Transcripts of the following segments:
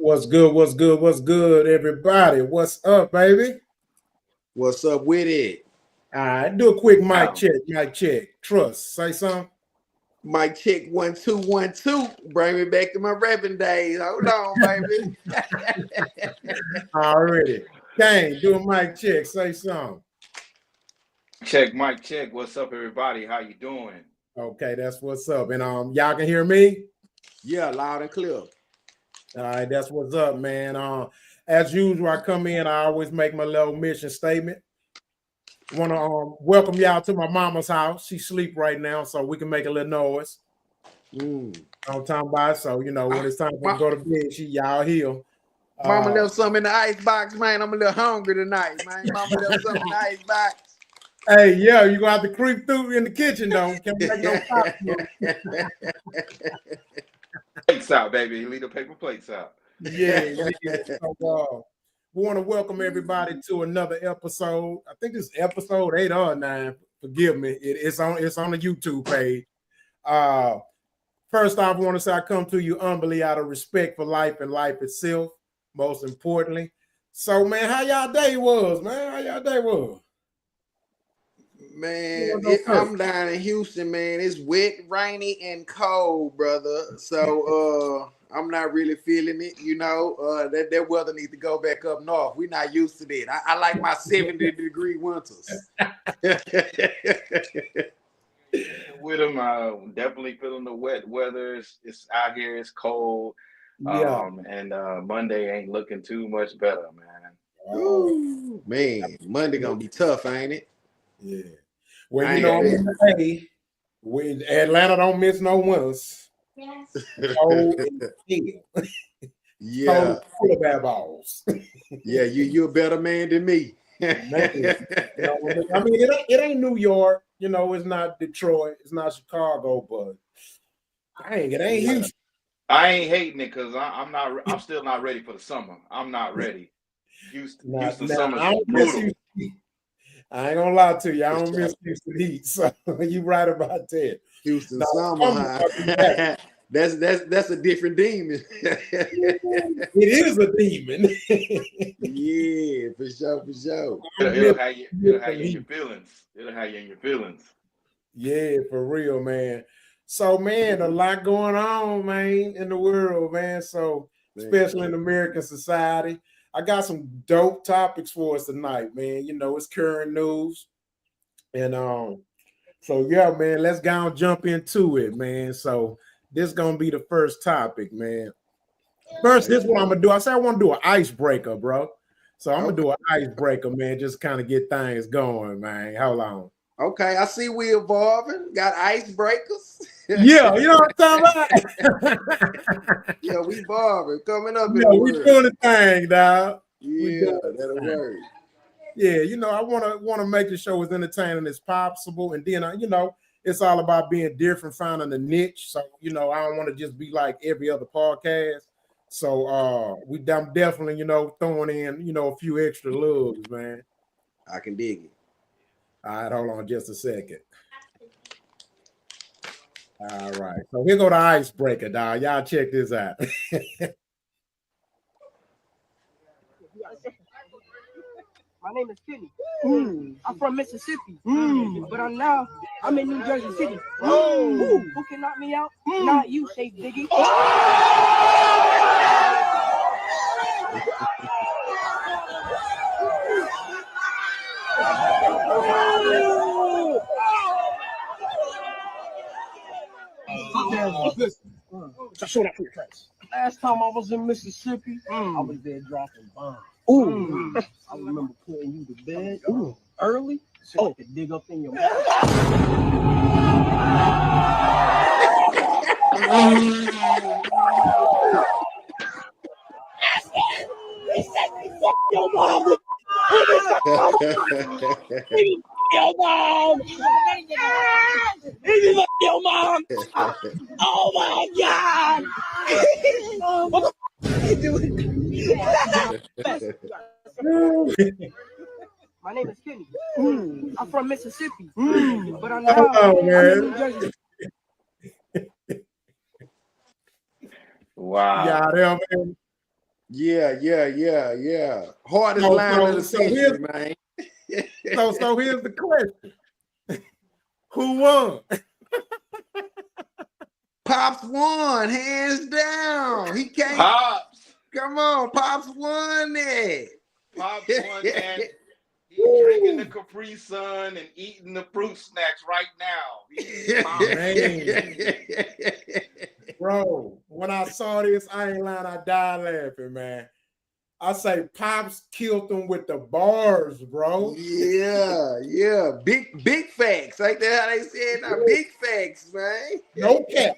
What's good? What's good? What's good, everybody? What's up, baby? What's up with it? All right, do a quick mic check. Mic check. Trust. Say something. Mic check 1 2 1 2. Bring me back to my rapping days. Hold on, baby. Already. Kane, do a mic check. Say something. Check, mic check. What's up, everybody? How you doing? Okay, that's what's up. And y'all can hear me? Yeah, loud and clear. All right, that's what's up, man. As usual, I come in, I always make my little mission statement. Want to welcome y'all to my mama's house. She sleep right now, so we can make a little noise. I'm talking about, so you know when it's time to go to bed, y'all here. Mama left something in the ice box, man. I'm a little hungry tonight, man. Mama left something in the ice box. Hey, yeah, you gonna have to creep through in the kitchen, though. Can't make no plates out, baby. Leave the paper plates out. Yeah. So, we want to welcome everybody to another episode. I think it's episode 8 or 9. Forgive me. It's on the YouTube page. First off, I want to say I come to you humbly out of respect for life and life itself, most importantly. So, man, how y'all day was, man? How y'all day was? Man, I'm down in Houston, man. It's wet, rainy, and cold, brother. So I'm not really feeling it, you know. That weather needs to go back up north. We're not used to that. I like my 70-degree winters. With them, definitely feeling the wet weather. It's out here, it's cold. Yeah. And Monday ain't looking too much better, man. Ooh, man, Monday gonna be tough, ain't it? Yeah. Well, you know, hey, Atlanta don't miss no winters. Yes. Cold and chill. Yeah. Cold balls. Yeah, you're a better man than me. Man, you know, I mean, it ain't New York, you know, it's not Detroit, it's not Chicago, but dang, it ain't Houston. I ain't hating it because I'm still not ready for the summer. I'm not ready. Houston summer's brutal. I ain't gonna lie to you. I don't miss Houston heat. So you right about that. Houston summer. That's a different demon. It is a demon. Yeah, for sure. It'll have you in your feelings. It'll have you in your feelings. Yeah, for real, man. So, man, a lot going on, man, in the world, man. So, especially in American society. I got some dope topics for us tonight, man. You know, it's current news. And so yeah, man, let's go and jump into it, man. So this is gonna be the first topic, man. First, this is what I'm gonna do. I said I want to do an icebreaker, bro. So I'm gonna do an icebreaker, man, just kind of get things going, man. Hold on. Okay, I see we evolving. Got icebreakers. Yeah, you know what I'm talking about? Yeah, we evolving. Coming up. Yeah, we doing the thing, dog. Yeah, that'll work. Yeah, you know, I want to make the show as entertaining as possible, and then you know, it's all about being different, finding a niche. So you know, I don't want to just be like every other podcast. So I'm definitely, you know, throwing in, you know, a few extra loves, man. I can dig it. All right, hold on just a second. All right, so here go the icebreaker, dog. Y'all check this out. My name is Kenny. I'm from Mississippi, but I'm in New Jersey City. Who can knock me out? Not you, Shape Diggy. So show that for your friends. Last time I was in Mississippi, I was there dropping bombs. I remember putting you to bed early so I could dig up in your mouth. Your mom. Your mom. Your mom. Oh my God. What the f you doing? My name is Kenny. I'm from Mississippi, but I'm in New Jersey. Wow. Yeah, man. Yeah. Hardest line of the century, man. So here's the question. Who won? Pops won, hands down. He can't. Pops. Come on, Pops won it. Pops won, and he's drinking the Capri Sun and eating the fruit snacks right now. Bro, when I saw this, I ain't lying, I died laughing, man. I say Pops killed them with the bars, bro. Yeah. Big facts. Ain't that how they said now? Big facts, man. No cap.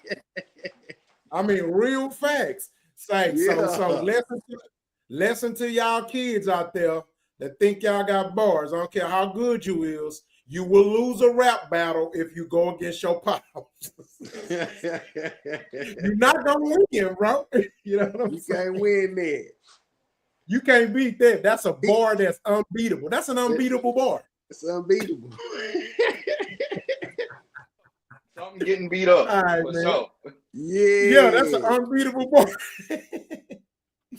I mean, real facts. Say, so listen to y'all kids out there that think y'all got bars. I don't care how good you is. You will lose a rap battle if you go against your pops. You're not gonna win, bro. You know what I'm saying? You can't win that. You can't beat that. That's a bar that's unbeatable. That's an unbeatable bar. It's unbeatable. Something getting beat up. All right, for man. sure. Yeah, that's an unbeatable bar.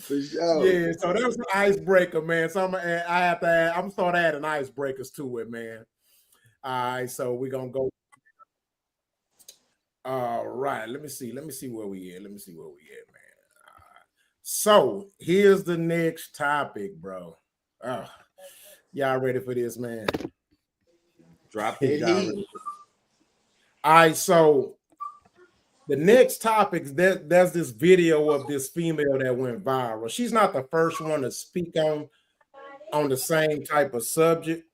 For sure. Yeah, so that was an icebreaker, man. So I'm gonna start adding icebreakers to it, man. All right, so we're gonna go. All right, let me see where we at. Man. So here's the next topic, bro. Y'all ready for this, man? Drop it. All right, so the next topic, there's this video of this female that went viral. She's not the first one to speak on the same type of subject,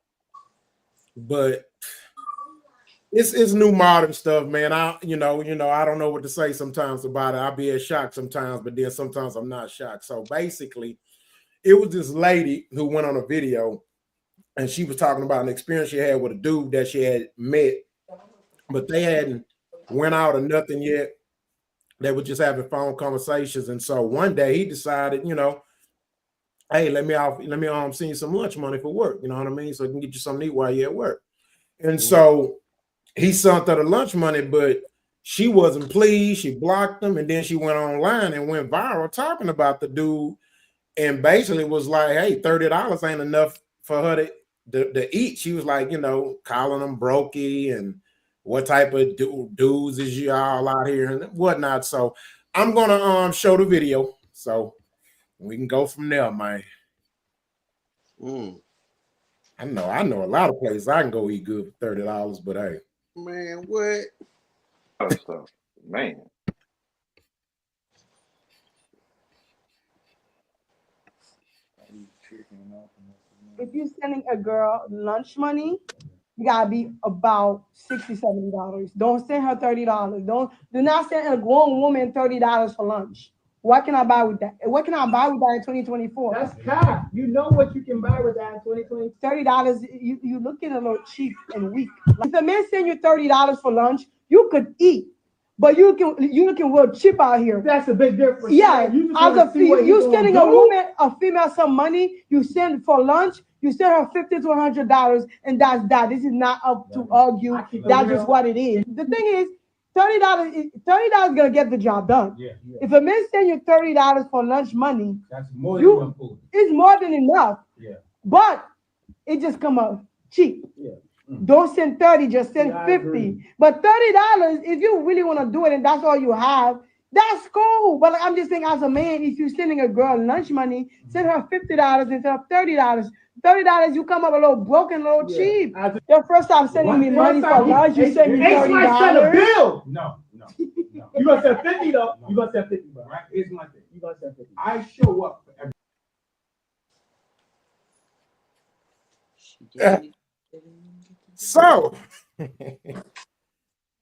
but it's new modern stuff, man. I don't know what to say sometimes about it. I'll be as shocked sometimes, but then sometimes I'm not shocked. So basically, it was this lady who went on a video and she was talking about an experience she had with a dude that she had met, but they hadn't went out or nothing yet. They were just having phone conversations. And so one day he decided, hey, let me send you some lunch money for work. You know what I mean? So I can get you something to eat while you're at work. And so he sent her the lunch money, but she wasn't pleased. She blocked him, and then she went online and went viral talking about the dude, and basically was like, "Hey, $30 ain't enough for her to eat." She was like, calling him brokey and what type of dudes is y'all out here and whatnot. So I'm gonna show the video so we can go from there, man. I know a lot of places I can go eat good for $30, but hey. Man, what? Stuff, man. If you're sending a girl lunch money, you gotta be about $60, $70. Don't send her $30. Do not send a grown woman $30 for lunch. What can I buy with that? What can I buy with that in 2024? That's cap. You know what you can buy with that in 2020. $30, you looking a little cheap and weak. If a man send you $30 for lunch, you could eat, but you looking real cheap out here. That's a big difference. Yeah, you sending a female some money, you send for lunch, you send her $50 to $100, and that's that. This is not up to argue. That's just what it is. The thing is, $30 is gonna get the job done. Yeah. If a man send you $30 for lunch money, that's more than enough food. It's more than enough. Yeah. But it just come out cheap. Yeah. Don't send 30, just send 50. But $30, if you really want to do it and that's all you have, that's cool. But I'm just saying, as a man, if you're sending a girl lunch money, send her $50 instead of $30. $30, you come up a little broken, a little cheap. Your first time sending me money for lunch, you send me $30. Send a bill. No. You gonna send 50 though? You gonna send 50, bro? Right? Here's my thing. You gonna send 50? I show up for every. So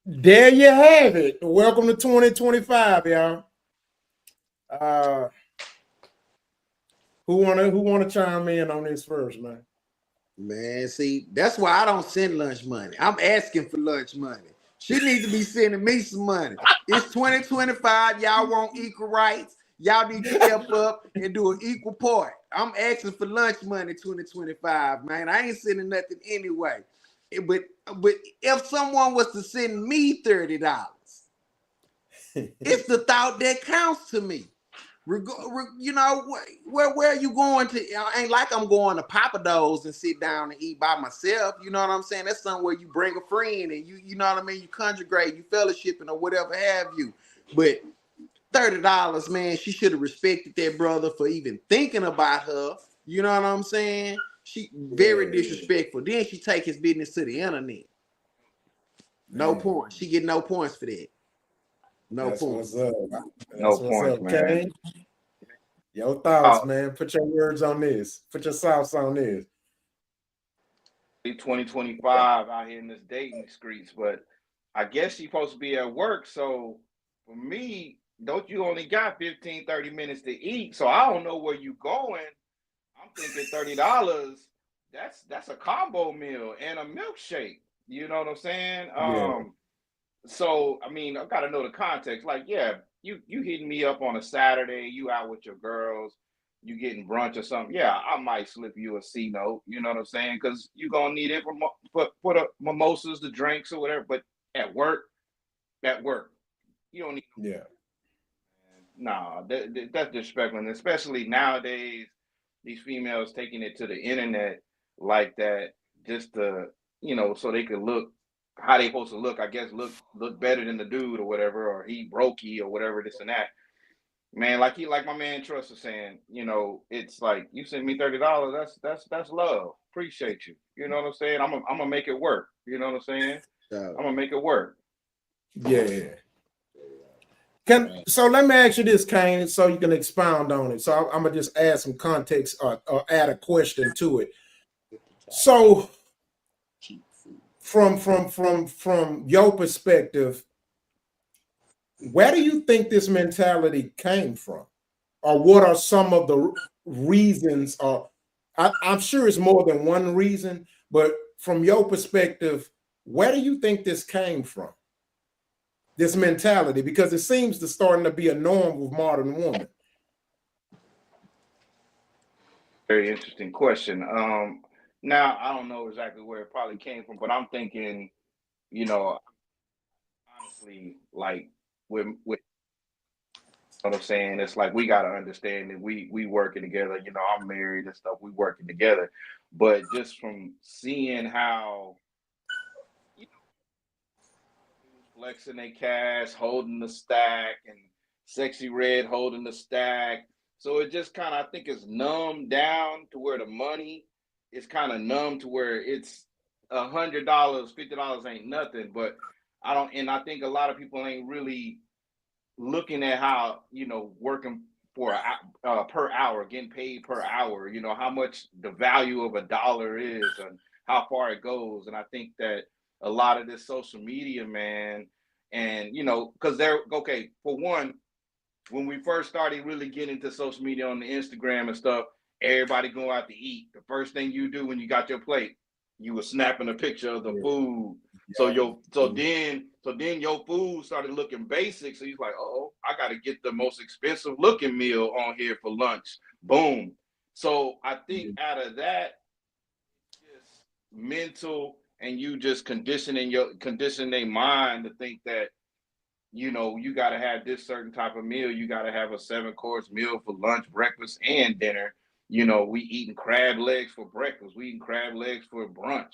there you have it. Welcome to 2025, y'all. Who wanna chime in on this first, man? Man, see, that's why I don't send lunch money. I'm asking for lunch money. She needs to be sending me some money. It's 2025. Y'all want equal rights. Y'all need to step up and do an equal part. I'm asking for lunch money 2025, man. I ain't sending nothing anyway. But if someone was to send me $30, it's the thought that counts to me. You know, where are you going to? Ain't like I'm going to Papa Do's and sit down and eat by myself. You know what I'm saying? That's somewhere you bring a friend and you know what I mean? You conjugate, you fellowshipping or whatever have you. But $30, man, she should have respected that brother for even thinking about her. You know what I'm saying? She very disrespectful. Then she take his business to the internet. No points. She get no points for that. No points. What's up. No points, man. Kane. Your thoughts, man. Put your words on this. Put your sauce on this. 2025 out here in this dating streets, but I guess she's supposed to be at work. So for me, don't you only got 15, 30 minutes to eat? So I don't know where you going. I'm thinking $30. That's a combo meal and a milkshake. You know what I'm saying? So I mean, I gotta know the context. Like, yeah, you hitting me up on a Saturday, you out with your girls, you getting brunch or something. Yeah, I might slip you a C note. You know what I'm saying? Because you're gonna need it for the mimosas, the drinks, or whatever. But at work, you don't need. Yeah. Nah, that's disrespectful, and especially nowadays, these females taking it to the internet like that, just to, you know, so they could look how they supposed to look. I guess look better than the dude or whatever, or he brokey or whatever, this and that. Man, like my man Trust was saying, you know, it's like you send me $30. That's love. Appreciate you. You know what I'm saying? I'm gonna make it work. You know what I'm saying? I'm gonna make it work. Yeah. So let me ask you this, Kane, so you can expound on it. So I'm gonna just add some context or add a question to it. So from your perspective, where do you think this mentality came from? Or what are some of the reasons? I'm sure it's more than one reason, but from your perspective, where do you think this came from? This mentality, because it seems to starting to be a norm with modern women. Very interesting question. Now I don't know exactly where it probably came from, but I'm thinking, you know, honestly, like with you know what I'm saying, it's like we gotta understand that we working together. You know, I'm married and stuff. We working together, but just from seeing how, you know, flexing their cash, holding the stack, and Sexy Red holding the stack. So it just kind of, I think it's numbed down to where the money is kind of numb to where it's $100, $50 ain't nothing. But I think a lot of people ain't really looking at how, you know, working for per hour, getting paid per hour, you know, how much the value of a dollar is and how far it goes. And I think that a lot of this social media, man, and, you know, because for one, when we first started really getting into social media on the Instagram and stuff, everybody go out to eat. The first thing you do when you got your plate, you were snapping a picture of the food. Yeah. So then your food started looking basic. So he's like, oh, I got to get the most expensive looking meal on here for lunch. Boom. So I think out of that, just mental, and you just conditioning their mind to think that, you know, you got to have this certain type of meal. You got to have a 7-course meal for lunch, breakfast, and dinner. You know, we eating crab legs for breakfast. We eating crab legs for brunch.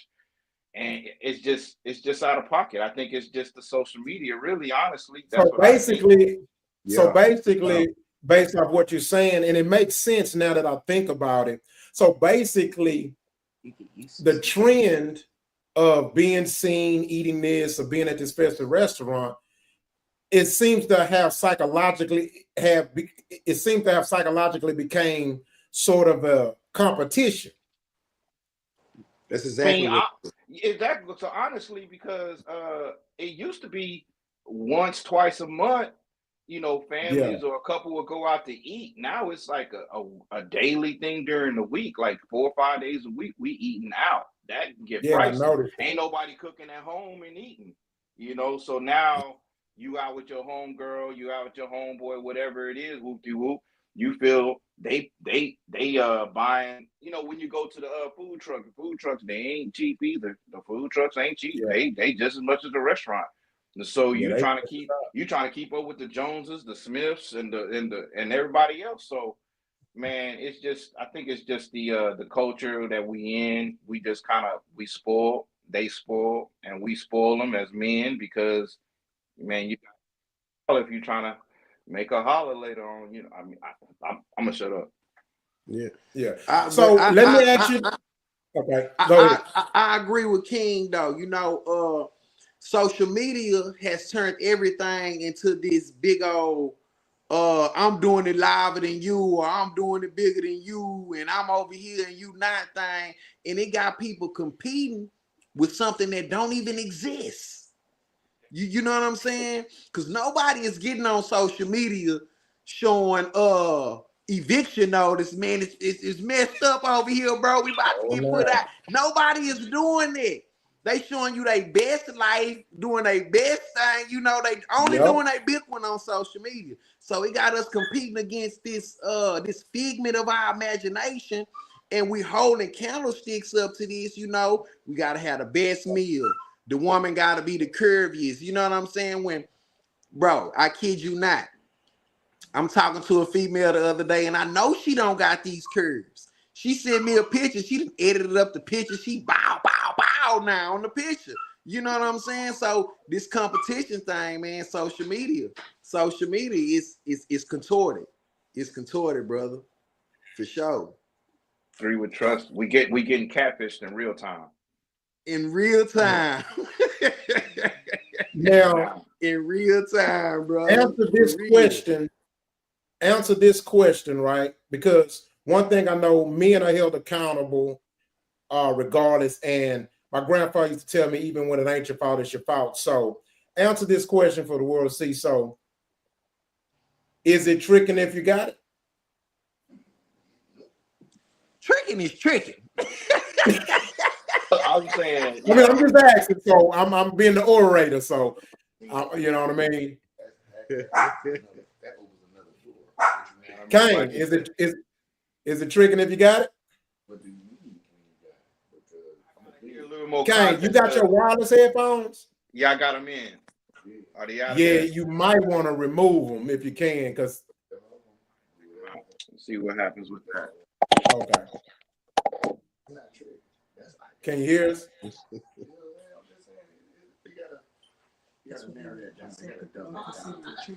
And it's just out of pocket. I think it's just the social media, really, honestly. That's so basically, based off what you're saying, and it makes sense now that I think about it. So basically, the trend of being seen eating this or being at this festive restaurant, it seems to have psychologically became sort of a competition. That's exactly exactly. So honestly, because it used to be once, twice a month, you know, families or a couple would go out to eat. Now it's like a daily thing during the week, like 4 or 5 days a week, we eating out. That can get pricey. Ain't nobody cooking at home and eating, you know. So now you out with your home girl, you out with your homeboy, whatever it is, whoop-de-whoop. You feel they buying, you know, when you go to the food trucks, they ain't cheap either. The food trucks ain't cheap. They just as much as the restaurant. So Yeah, you trying to keep up with the Joneses, the Smiths, and everybody else. So man, it's just, I think it's just the culture that we in. We just we spoil, they spoil, and we spoil them as men because man, you if you're trying to make a holler later on, you know. I mean, I'm gonna shut up. Yeah. So let me ask you. Okay, go ahead. I agree with King though. You know, social media has turned everything into this big old I'm doing it liver than you, or I'm doing it bigger than you, and I'm over here and you not thing. And it got people competing with something that don't even exist. You know what I'm saying? Because nobody is getting on social media showing eviction notice, man. It's messed up over here, bro. We about to get put out. Nobody is doing that. They showing you their best life, doing their best thing. You know, they only doing their big one on social media. So it got us competing against this this figment of our imagination, and we holding candlesticks up to this. You know, we gotta have the best meal. The woman gotta be the curviest. You know what I'm saying? When, bro, I kid you not. I'm talking to a female the other day, and I know she don't got these curves. She sent me a picture. She done edited up the picture. She bow now on the picture. You know what I'm saying? So this competition thing, man, social media is contorted. It's contorted, brother, for sure. Agree with Trust. We getting catfished in real time. In real time. Now, in real time, bro. Answer this question, right? Because one thing I know, men are held accountable regardless. And my grandfather used to tell me, even when it ain't your fault, it's your fault. So answer this question for the world to see. So is it tricking if you got it? Tricking is tricking. I'm saying. I mean, I'm just asking. So I'm being the orator. So you know what I mean? Kane, is it tricking if you got it? What do you mean? A little more Kane, you got your wireless headphones? Yeah, I got them in. Are they out? Yeah, you might want to remove them if you can, because see what happens with that. Okay. Can you hear us?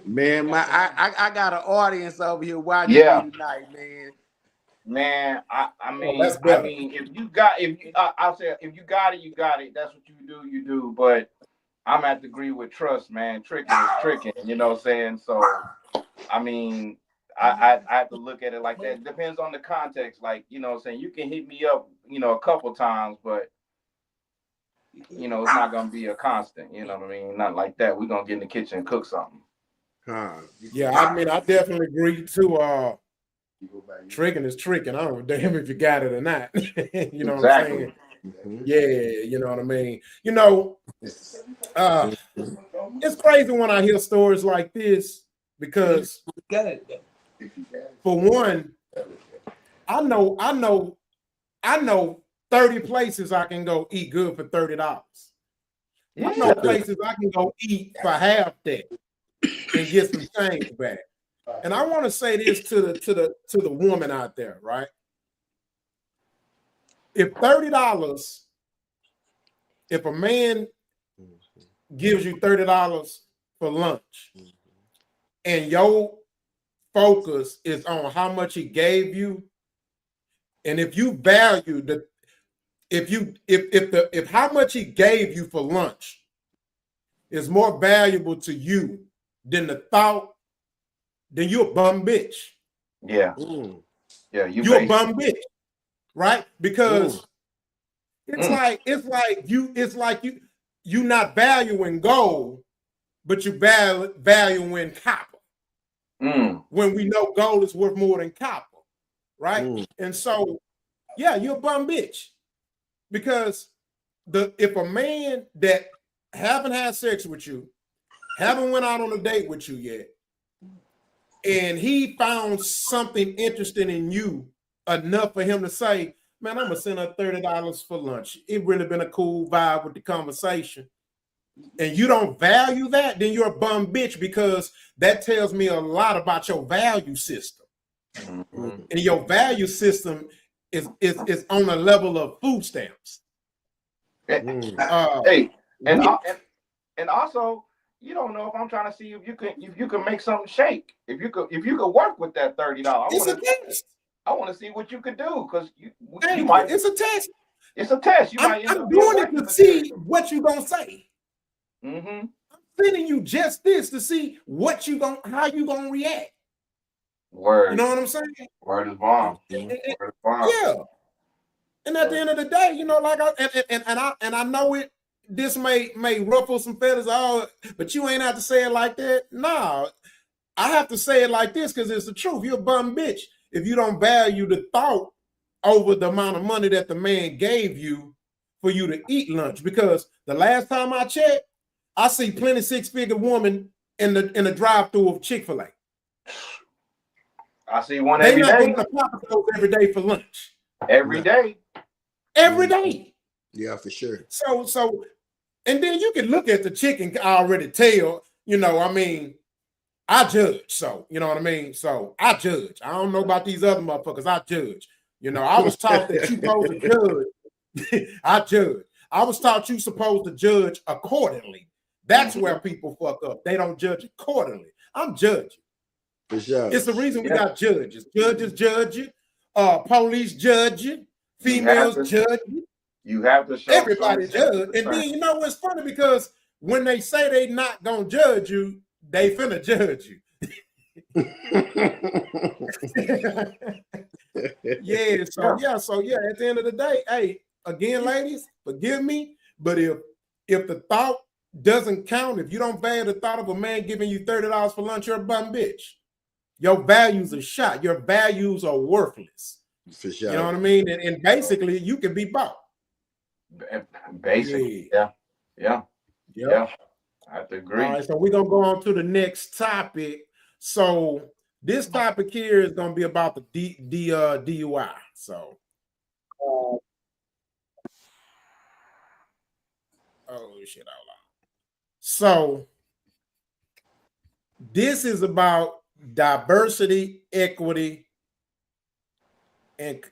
Man, I got an audience over here watching me tonight, man. Man, I mean, if you got it, you got it. That's what you do. But I'm at the agree with Trust, man. Tricking is tricking. You know what I'm saying? So, I mean, I have to look at it like that. It depends on the context. Like, you know what I'm saying? You can hit me up, you know, a couple times, but you know, it's not gonna be a constant. You know what I mean? Not like that. We're gonna get in the kitchen and cook something. Yeah, I mean, I definitely agree too. Tricking is tricking. I don't damn if you got it or not. You know what I'm saying? Yeah, you know what I mean. You know, it's crazy when I hear stories like this because, for one, I know 30 places I can go eat good for $30. I know places I can go eat for half that and get some change back. And I want to say this to the woman out there, right? If $30, if a man gives you $30 for lunch, and your focus is on how much he gave you, and if you value if how much he gave you for lunch is more valuable to you than the thought, then you're a bum bitch. Yeah. Yeah, you're a bum bitch, right? Because it's like you not valuing gold, but you valuing copper. When we know gold is worth more than copper, right? And so, yeah, you're a bum bitch. Because if a man that haven't had sex with you, haven't went out on a date with you yet, and he found something interesting in you enough for him to say, man, I'm gonna send her $30 for lunch. It really been a cool vibe with the conversation. and you don't value that, then you're a bum bitch, because that tells me a lot about your value system. Mhm. And your value system is on the level of food stamps. Hey, and also, you don't know if I'm trying to see if you can make something shake. If you could work with that $30. It's a test. I want to see what you could do, because you might. It's a test. It's a test. You might end I'm up doing it to see what you gonna say. Mm-hmm. I'm sending you just this to see how you gonna react. Word. You know what I'm saying? Word is bomb. Yeah. And at the end of the day, you know, like I know it. This may ruffle some feathers, but you ain't have to say it like that. Nah, I have to say it like this because it's the truth. You're a bum bitch if you don't value the thought over the amount of money that the man gave you for you to eat lunch. Because the last time I checked, I see plenty six-figure woman in the drive-through of Chick-fil-A. I see one every day. They not going to Papa Do's every day for lunch. Every day. Every day. Yeah, for sure. So, and then you can look at the chicken, already tell, you know, I mean, I judge. So, you know what I mean? So I judge. I don't know about these other motherfuckers. I judge. You know, I was taught that you supposed to judge. I judge. I was taught you supposed to judge accordingly. That's where people fuck up. They don't judge accordingly. I'm judging. For sure. It's the reason we got judges. Judges judge you. Police judge you. Females judge you. You have to show everybody judge. And then, you know what's funny? Because when they say they not going to judge you, they finna judge you. So at the end of the day, hey, again, ladies, forgive me, but if the thought doesn't count, if you don't value the thought of a man giving you $30 for lunch, you're a bum bitch. Your values are shot. Your values are worthless. For sure. You know what I mean? And basically, you can be bought. Basically, yeah. I have to agree. All right, so we're gonna go on to the next topic. So this topic here is gonna be about the DUI. So, oh shit, out loud. So this is about diversity, equity, and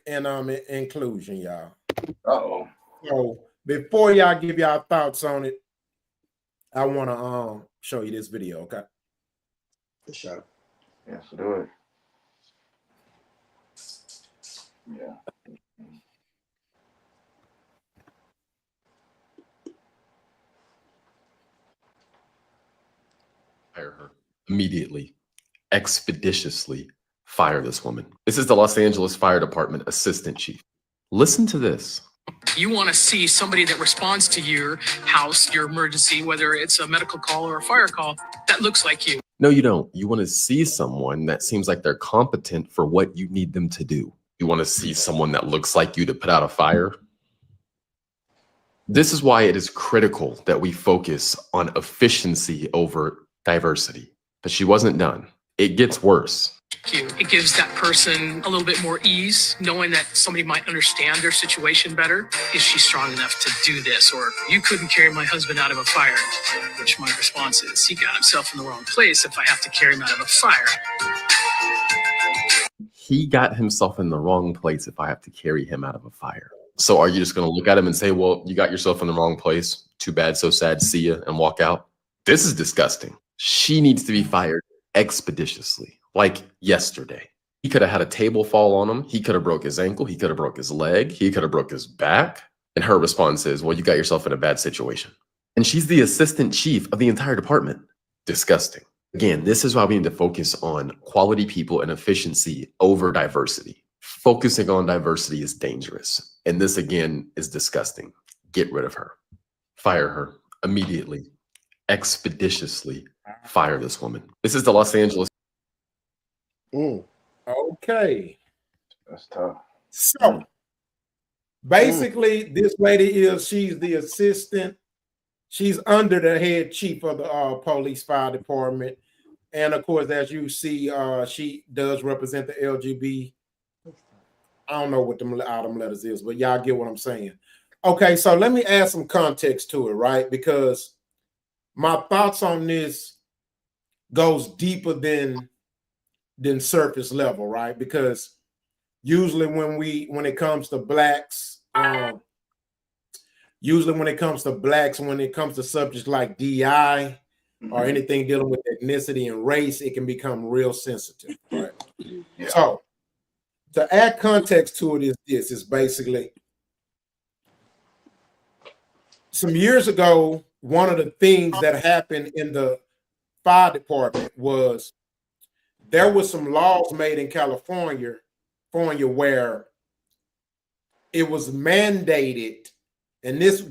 inclusion, y'all. Uh-oh. So before y'all give y'all thoughts on it, I want to show you this video, okay? For sure. Yes, do it. Yeah. Fire her immediately, expeditiously fire this woman. This is the Los Angeles Fire Department Assistant Chief. Listen to this. You want to see somebody that responds to your house, your emergency, whether it's a medical call or a fire call, that looks like you. No, you don't. You want to see someone that seems like they're competent for what you need them to do. You want to see someone that looks like you to put out a fire. This is why it is critical that we focus on efficiency over diversity. But she wasn't done. It gets worse. It gives that person a little bit more ease, knowing that somebody might understand their situation better. Is she strong enough to do this? Or you couldn't carry my husband out of a fire, which my response is, he got himself in the wrong place if I have to carry him out of a fire. He got himself in the wrong place if I have to carry him out of a fire. So are you just going to look at him and say, well, you got yourself in the wrong place. Too bad, so sad, see ya, and walk out? This is disgusting. She needs to be fired expeditiously, like yesterday. He could have had a table fall on him. He could have broke his ankle. He could have broke his leg. He could have broke his back. And her response is, well, you got yourself in a bad situation. And she's the assistant chief of the entire department. Disgusting. Again, this is why we need to focus on quality people and efficiency over diversity. Focusing on diversity is dangerous. And this, again, is disgusting. Get rid of her. Fire her immediately. Expeditiously fire this woman. This is the Los Angeles. Okay. That's tough. So basically, this lady she's the assistant. She's under the head chief of the police fire department. And of course, as you see, she does represent the LGB. I don't know what them letters is, but y'all get what I'm saying. Okay, so let me add some context to it, right? Because my thoughts on this goes deeper than surface level, right? Because usually when it comes to blacks, when it comes to subjects like DI or anything dealing with ethnicity and race, it can become real sensitive, right? Yeah. So to add context to it is basically some years ago, one of the things that happened in the fire department was there was some laws made in California where it was mandated, and this is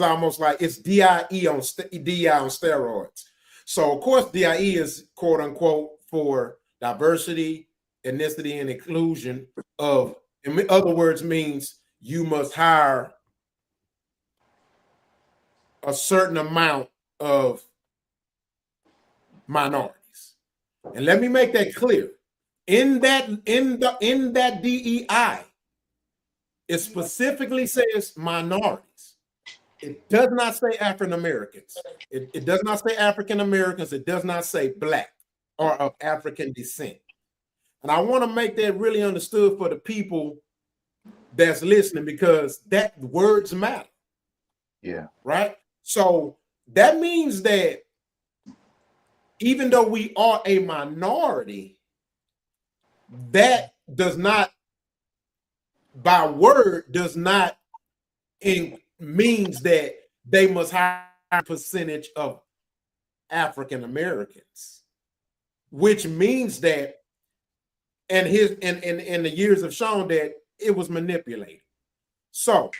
almost like it's DIE on steroids. So of course DIE is quote unquote for diversity, ethnicity, and inclusion of, in other words, means you must hire a certain amount of minorities. And let me make that clear. In that DEI, it specifically says minorities. It does not say African Americans. It does not say African Americans. It does not say black or of African descent. And I want to make that really understood for the people that's listening, because that words matter. Yeah. Right? So that means that even though we are a minority, that does not, by word, does not means that they must have a percentage of African Americans, which means that, and the years have shown that it was manipulated. So,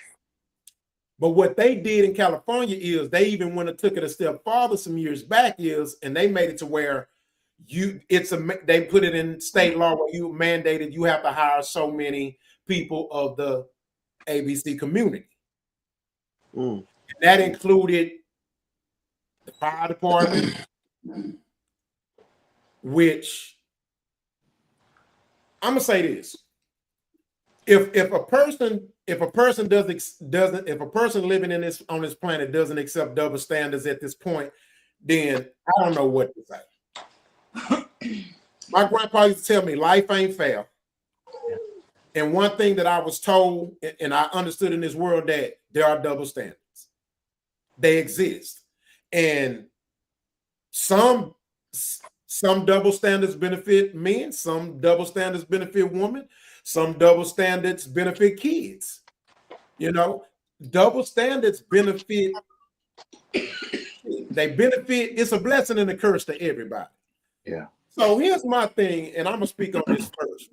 but what they did in California is they even went and took it a step farther some years back and they made it to where they put it in state law where you mandated you have to hire so many people of the ABC community. That included the fire department, which I'm gonna say this: if a person living on this planet doesn't accept double standards at this point, then I don't know what to say. My grandpa used to tell me life ain't fair. And one thing that I was told and I understood in this world, that there are double standards. They exist. And some double standards benefit men, some double standards benefit women, some double standards benefit kids. You know, double standards benefit, it's a blessing and a curse to everybody. Yeah. So here's my thing, and I'm gonna speak on this first.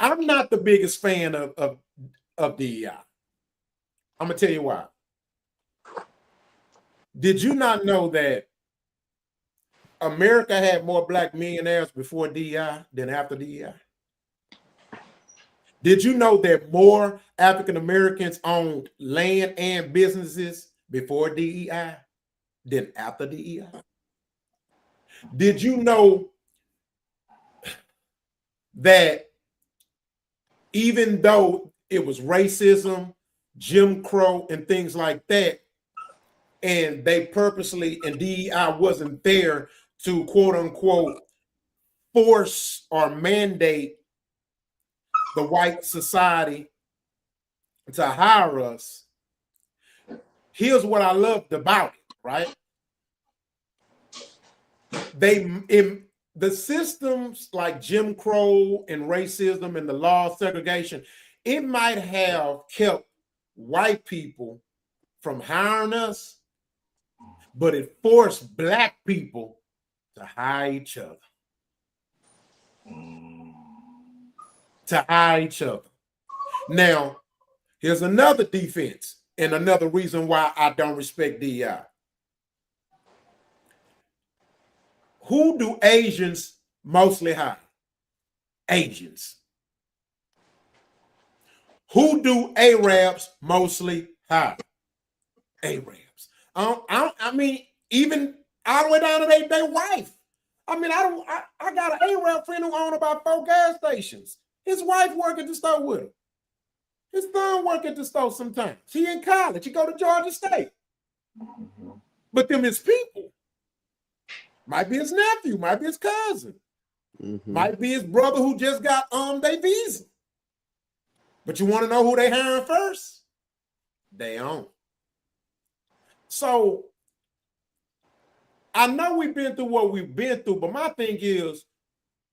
I'm not the biggest fan of DEI. I'm gonna tell you why. Did you not know that America had more black millionaires before DEI than after DEI? Did you know that more African Americans owned land and businesses before DEI than after DEI? Did you know that even though it was racism, Jim Crow, and things like that, and they purposely, and DEI wasn't there to quote unquote force or mandate the white society to hire us, here's what I loved about it, right? The systems like Jim Crow and racism and the law of segregation, it might have kept white people from hiring us, but it forced black people to hire each other. Now, here's another defense and another reason why I don't respect DEI. Who do Asians mostly hire? Asians. Who do Arabs mostly hire? Arabs. I mean, even all the way down to their wife. I mean, I got an Arab friend who owns about 4 gas stations. His wife working to start with him. His son work at the store sometimes. He in college. He go to Georgia State. But them his people. Might be his nephew. Might be his cousin. Might be his brother who just got their visa. But you want to know who they hiring first? They own. So I know we've been through what we've been through, but my thing is,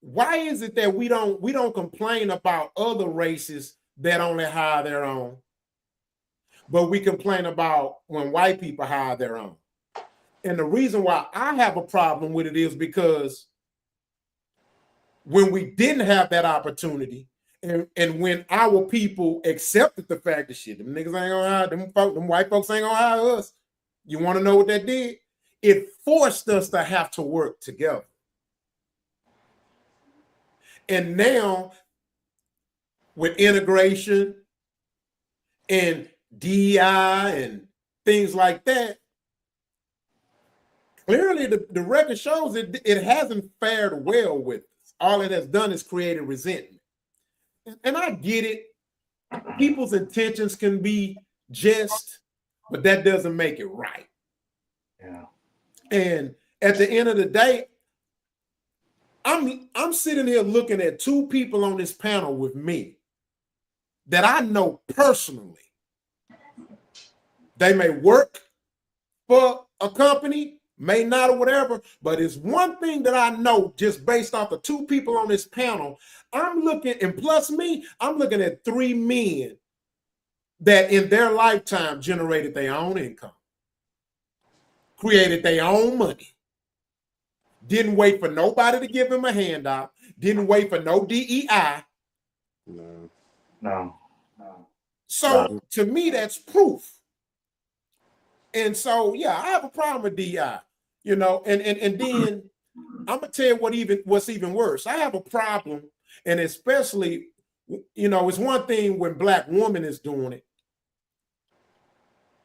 why is it that we don't complain about other races that only hire their own, but we complain about when white people hire their own? And the reason why I have a problem with it is because when we didn't have that opportunity, and when our people accepted the fact that shit, them niggas ain't gonna hire them white folks ain't gonna hire us. You want to know what that did? It forced us to have to work together. And now, with integration and DEI and things like that, clearly the record shows it hasn't fared well with us. All it has done is created resentment. And I get it. People's intentions can be just, but that doesn't make it right. Yeah. And at the end of the day, I'm sitting here looking at two people on this panel with me that I know personally. They may work for a company, may not or whatever, but it's one thing that I know just based off of two people on this panel. I'm looking, and plus me, I'm looking at three men that in their lifetime generated their own income, created their own money, didn't wait for nobody to give him a handout, didn't wait for no DEI. No. So to me, that's proof. And so, yeah, I have a problem with DEI, you know, and then I'm gonna tell you what's even worse. I have a problem, and especially, you know, it's one thing when Black woman is doing it,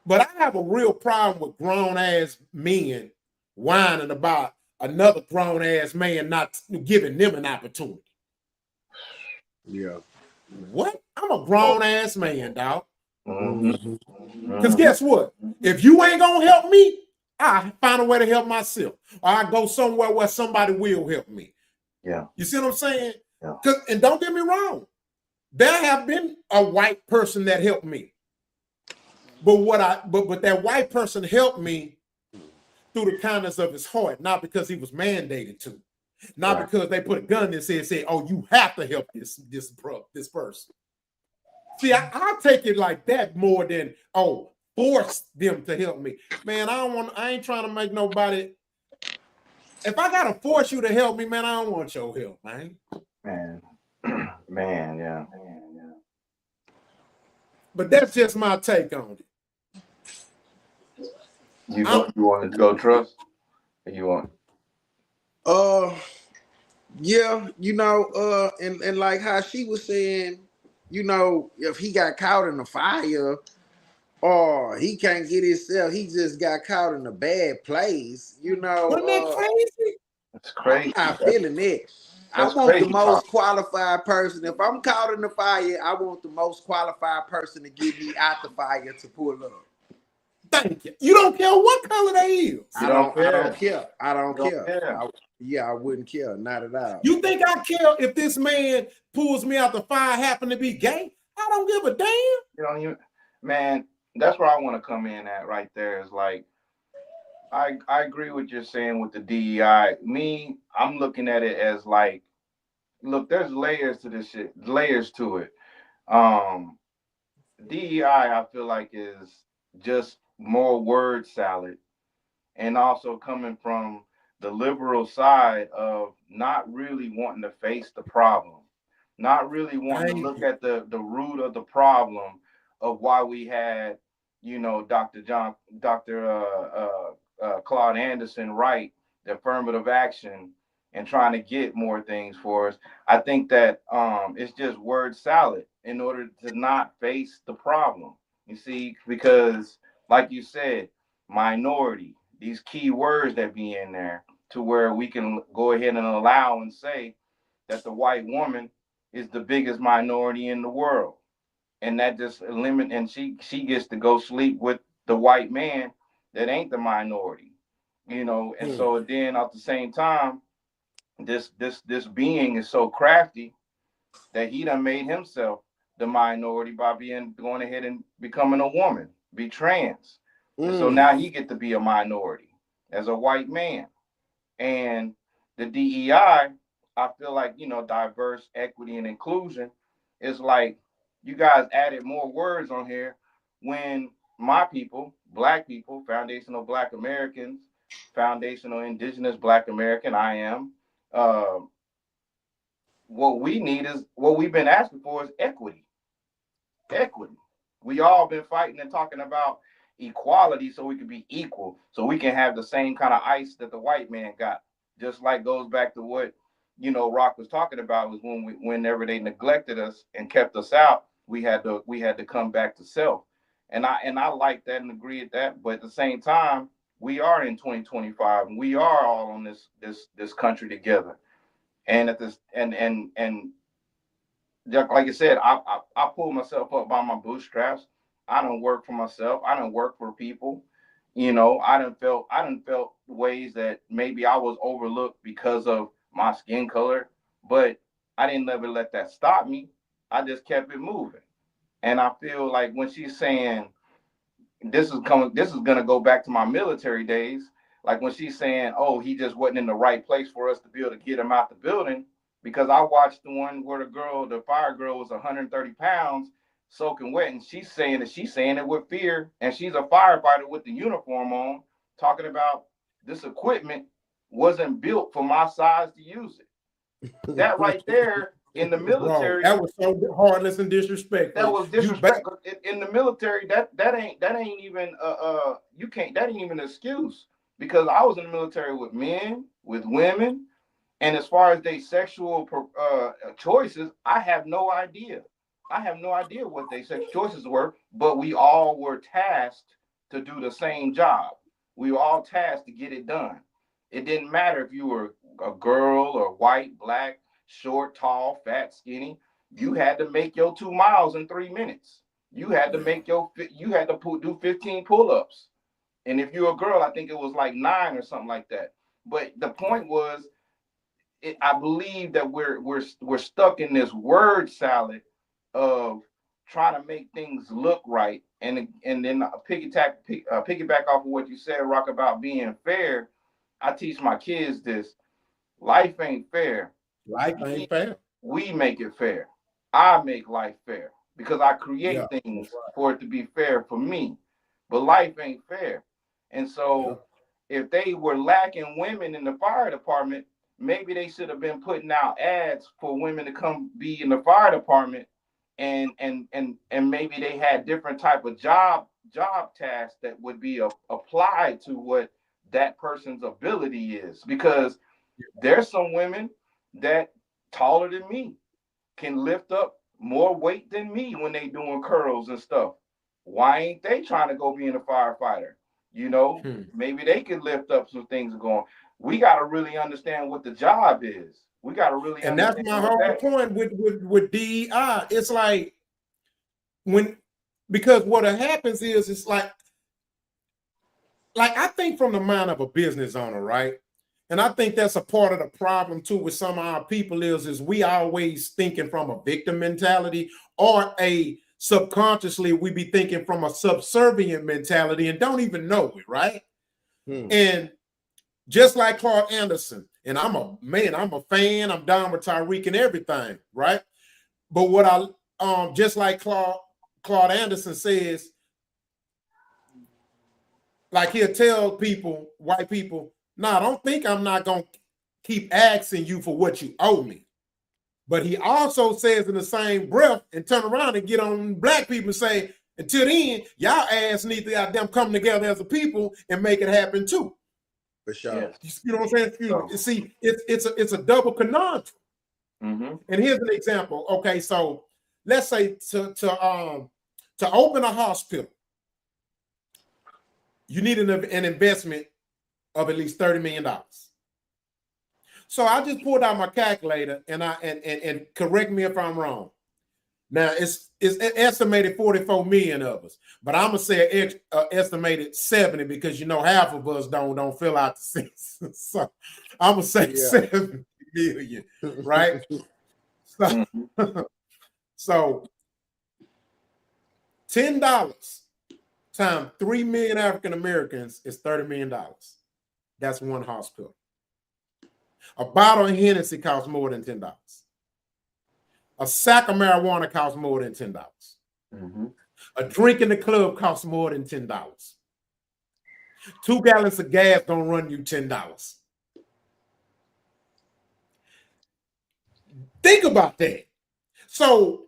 but I have a real problem with grown ass men whining about another grown ass man not giving them an opportunity. Yeah. What? I'm a grown ass man, dog. Mm-hmm. Because guess what? If you ain't gonna help me, I find a way to help myself. Or I go somewhere where somebody will help me. Yeah. You see what I'm saying? Yeah. And don't get me wrong, there have been a white person that helped me. But that white person helped me through the kindness of his heart, not because he was mandated to, not because they put a gun in his head and say, "Oh, you have to help this person." See, I take it like that more than force them to help me. Man, I ain't trying to make nobody. If I gotta force you to help me, man, I don't want your help, man. Man, yeah. But that's just my take on it. You want to go trust? Or you want? Yeah, you know, and like how she was saying, you know, if he got caught in the fire or he can't get himself, he just got caught in a bad place, you know. Wasn't that crazy? That's crazy. I'm not feeling it. I want the most qualified person. If I'm caught in the fire, I want the most qualified person to get me out the fire to pull up. Thank you. You don't care what color they is. I don't care. I wouldn't care. Not at all. You think I care if this man pulls me out the fire happen to be gay? I don't give a damn. You don't even, man, that's where I want to come in at right there. Is like, I agree with you saying with the DEI. Me, I'm looking at it as like, look, there's layers to this shit, layers to it. DEI, I feel like, is just more word salad, and also coming from the liberal side of not really wanting to face the problem, not really wanting to look at the root of the problem of why we had, you know, Dr. Claude Anderson write the affirmative action and trying to get more things for us. I think that it's just word salad in order to not face the problem. You see, because like you said, minority, these key words that be in there, to where we can go ahead and allow and say that the white woman is the biggest minority in the world. and that just and she gets to go sleep with the white man that ain't the minority, you know. And so then at the same time, this being is so crafty that he done made himself the minority by going ahead and becoming a woman, be trans. And so now he get to be a minority as a white man. And the DEI, I feel like, you know, diverse, equity, and inclusion is like, you guys added more words on here when my people, Black people, foundational Black Americans, foundational Indigenous Black American, I am, uh, what we've been asking for is equity. Equity. We all been fighting and talking about equality so we can be equal, so we can have the same kind of ice that the white man got. Just like goes back to what, you know, Rock was talking about, was whenever they neglected us and kept us out, we had to come back to self. And I like that and agree with that. But at the same time, we are in 2025 and we are all on this country together. And at this and like I said, I pull myself up by my bootstraps. I don't work for myself. I don't work for people. You know, I done felt ways that maybe I was overlooked because of my skin color, but I didn't ever let that stop me. I just kept it moving. And I feel like when she's saying this is gonna go back to my military days, like when she's saying, oh, he just wasn't in the right place for us to be able to get him out the building, because I watched the one where the fire girl was 130 pounds soaking wet, and she's saying it with fear, and she's a firefighter with the uniform on, talking about this equipment wasn't built for my size to use it. That right there in the military, that was so heartless and disrespectful. That was disrespectful in the military. That ain't even you can't, that ain't even an excuse, because I was in the military with men, with women, and as far as their sexual choices, I have no idea. I have no idea what their sexual choices were, but we all were tasked to do the same job. We were all tasked to get it done. It didn't matter if you were a girl or white, black, short, tall, fat, skinny. You had to make your 2 miles in 3 minutes. You had to do 15 pull-ups. And if you're a girl, I think it was like 9 or something like that. But the point was, I believe that we're stuck in this word salad of trying to make things look right. And then piggyback off of what you said, Rock, about being fair. I teach my kids this. Life ain't fair. Life ain't fair. We make it fair. I make life fair because I create things for it to be fair for me. But life ain't fair. And so if they were lacking women in the fire department, maybe they should have been putting out ads for women to come be in the fire department, and maybe they had different type of job tasks that would be applied to what that person's ability is. Because there's some women that taller than me can lift up more weight than me when they doing curls and stuff. Why ain't they trying to go being a firefighter? You know, maybe they can lift up some things going. We got to really understand what the job is. We got to really and that's my whole point with DEI. It's like because what happens is it's like I think from the mind of a business owner, right? And I think that's a part of the problem too with some of our people is we always thinking from a victim mentality, or subconsciously we be thinking from a subservient mentality and don't even know it, right? And just like Claude Anderson, and I'm a fan, I'm down with Tyreek and everything, right? But what just like Claude Anderson says, like he'll tell people, white people, no, don't think I'm not going to keep asking you for what you owe me. But he also says in the same breath and turn around and get on black people and say, until then, y'all ass need to goddamn come together as a people and make it happen too. For sure. You know what I'm saying? You see, it's a double conundrum. And here's an example. Okay, so let's say to open a hospital, you need an investment of at least $30 million. So I just pulled out my calculator and correct me if I'm wrong. Now it's estimated 44 million of us, but I'm gonna say estimated 70 because you know half of us don't fill out the census. So I'm gonna say 70 million, right? So, so $10 times 3 million African Americans is $30 million. That's one hospital. A bottle of Hennessy costs more than $10. A sack of marijuana costs more than $10. A drink in the club costs more than $10. 2 gallons of gas don't run you $10. Think about that. So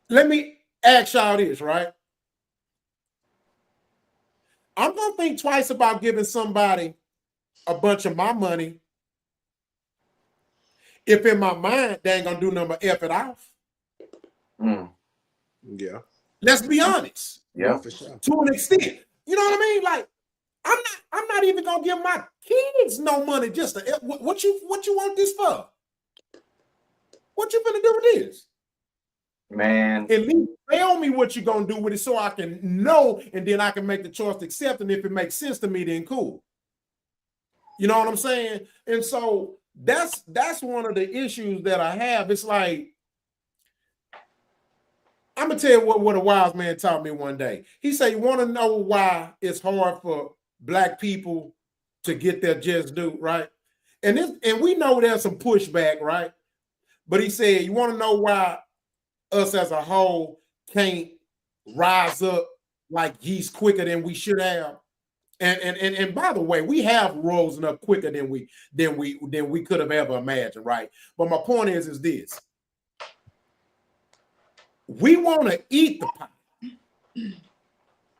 let me ask y'all this, right? I'm gonna think twice about giving somebody a bunch of my money if in my mind they ain't gonna do nothing but F it off. Yeah. Let's be honest. Yeah, for sure. To an extent. You know what I mean? Like, I'm not even gonna give my kids no money just to what you want this for? What you gonna do with this? Man. At least tell me what you're gonna do with it so I can know, and then I can make the choice to accept. And if it makes sense to me, then cool. You know what I'm saying? And so that's one of the issues that I have. It's like, I'm gonna tell you what a wise man taught me one day. He said, you want to know why it's hard for Black people to get their just due, right? And we know there's some pushback, right? But he said, you want to know why us as a whole can't rise up like yeast quicker than we should have? And by the way, we have risen up quicker than we could have ever imagined, right? But my point is this. We want to eat the pie.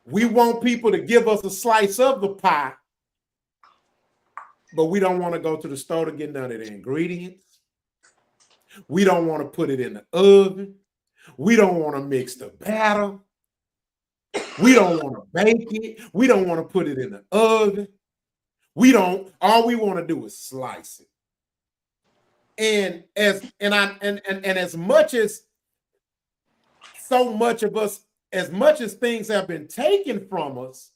We want people to give us a slice of the pie, but we don't want to go to the store to get none of the ingredients. We don't want to put it in the oven. We don't want to mix the batter. We don't want to bake it. We don't want to put it in the oven. All we want to do is slice it. And as much as so much of us, as much as things have been taken from us,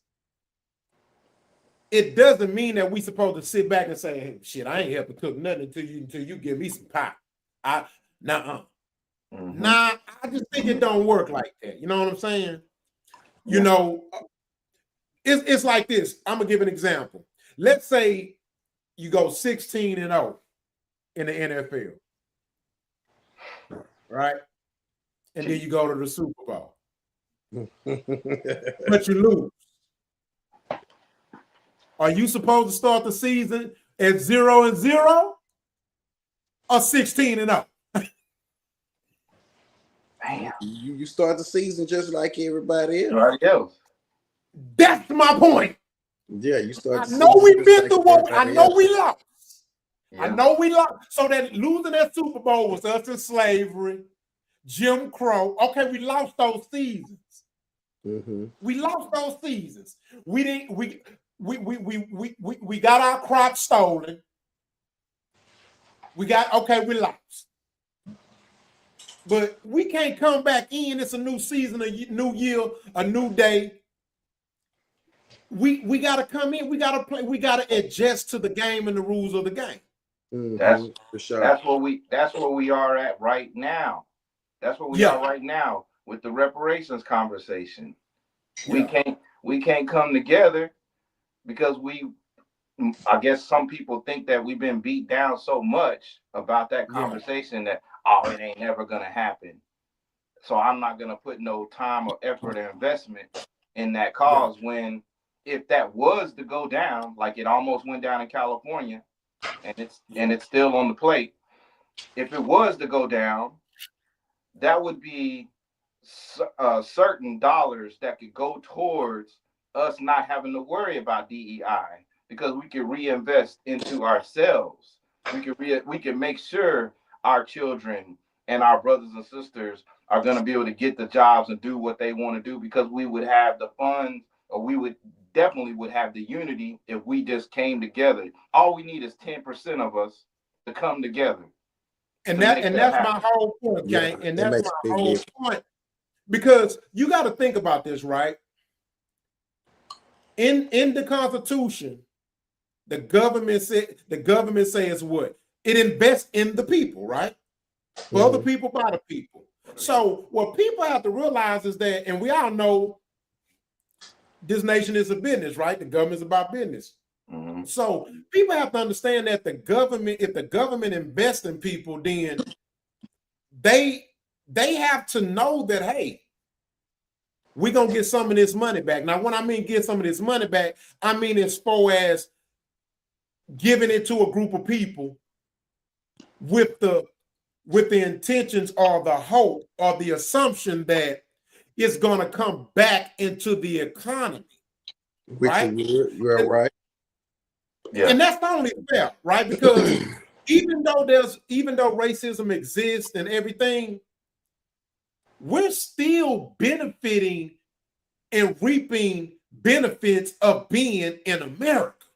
it doesn't mean that we supposed to sit back and say, hey, shit, I ain't helping cook nothing until you give me some pie. Nah, I just think it don't work like that. You know what I'm saying? You know, it's like this. I'm gonna give an example. Let's say you go 16-0 in the NFL, right? And then you go to the Super Bowl. But you lose. Are you supposed to start the season at 0-0 or 16-0? Damn. You start the season just like everybody else. That's my point. Yeah, you start. I know we've been through what I know we lost. Yeah. I know we lost. So that losing that Super Bowl was us in slavery, Jim Crow. Okay, we lost those seasons. We lost those seasons. We didn't. We got our crop stolen. We lost. But we can't come back in. It's a new season, a new year, a new day. We got to come in. We got to play. We got to adjust to the game and the rules of the game. That's for sure. That's where we are at right now. That's where we are right now with the reparations conversation. We can't come together because I guess some people think that we've been beat down so much about that conversation that it ain't never gonna happen. So I'm not gonna put no time or effort or investment in that cause when if that was to go down, like it almost went down in California, and it's still on the plate. If it was to go down, that would be certain dollars that could go towards us not having to worry about DEI because we can reinvest into ourselves. We can make sure our children and our brothers and sisters are going to be able to get the jobs and do what they want to do because we would have the funds, or we would definitely have the unity if we just came together. All we need is 10% of us to come together. And that's my whole point, gang. And that's my whole point. Because you got to think about this, right? In the Constitution, the government says what? It invests in the people, right? For the people, by the people. So what people have to realize is that, and we all know this nation is a business, right? The government's about business. So people have to understand that the government, if the government invests in people, then they have to know that, hey, we're going to get some of this money back. Now, when I mean get some of this money back, I mean as far as giving it to a group of people with the intentions or the hope or the assumption that it's going to come back into the economy. Right? You're right. Yeah. And that's not only fair, right? Because even though racism exists and everything, we're still benefiting and reaping benefits of being in America.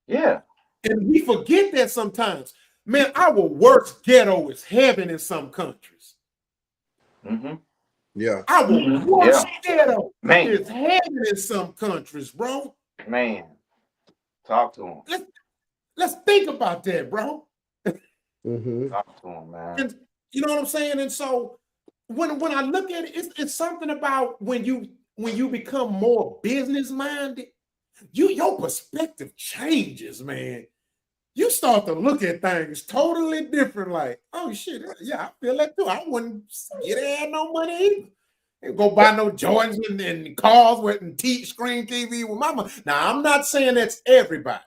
Yeah. And we forget that sometimes. Man, our worst ghetto is heaven in some countries. Yeah. Our worst ghetto is heaven in some countries, bro. Man, talk to him. Let's think about that, bro. Talk to him, man. And you know what I'm saying? And so when I look at it, it's something about when you become more business minded, your perspective changes, man. You start to look at things totally different. Like, oh shit, yeah, I feel that too. I wouldn't get no money either. And go buy no Jordans and cars with and screen TV with my money. Now, I'm not saying that's everybody,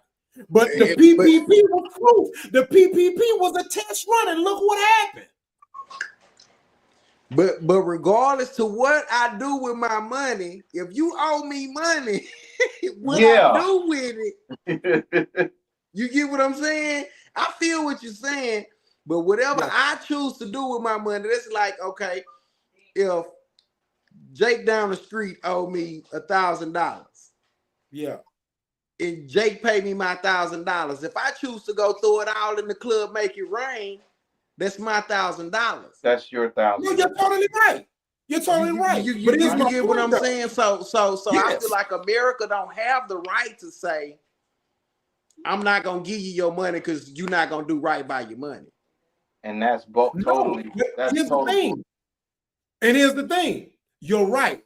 but the PPP was proof. The PPP was a test run, and look what happened. But regardless to what I do with my money, if you owe me money, what I do with it, you get what I'm saying? I feel what you're saying, but whatever I choose to do with my money, it's like, okay, if Jake down the street owe me $1,000, and Jake paid me my $1,000, if I choose to go throw it all in the club, make it rain, that's my $1,000. That's your $1,000. No, you're totally right. You're totally right. You get what I'm saying? So I feel like America don't have the right to say, I'm not gonna give you your money because you're not gonna do right by your money. And that's totally. That's here's totally. The thing. And here's the thing. You're right?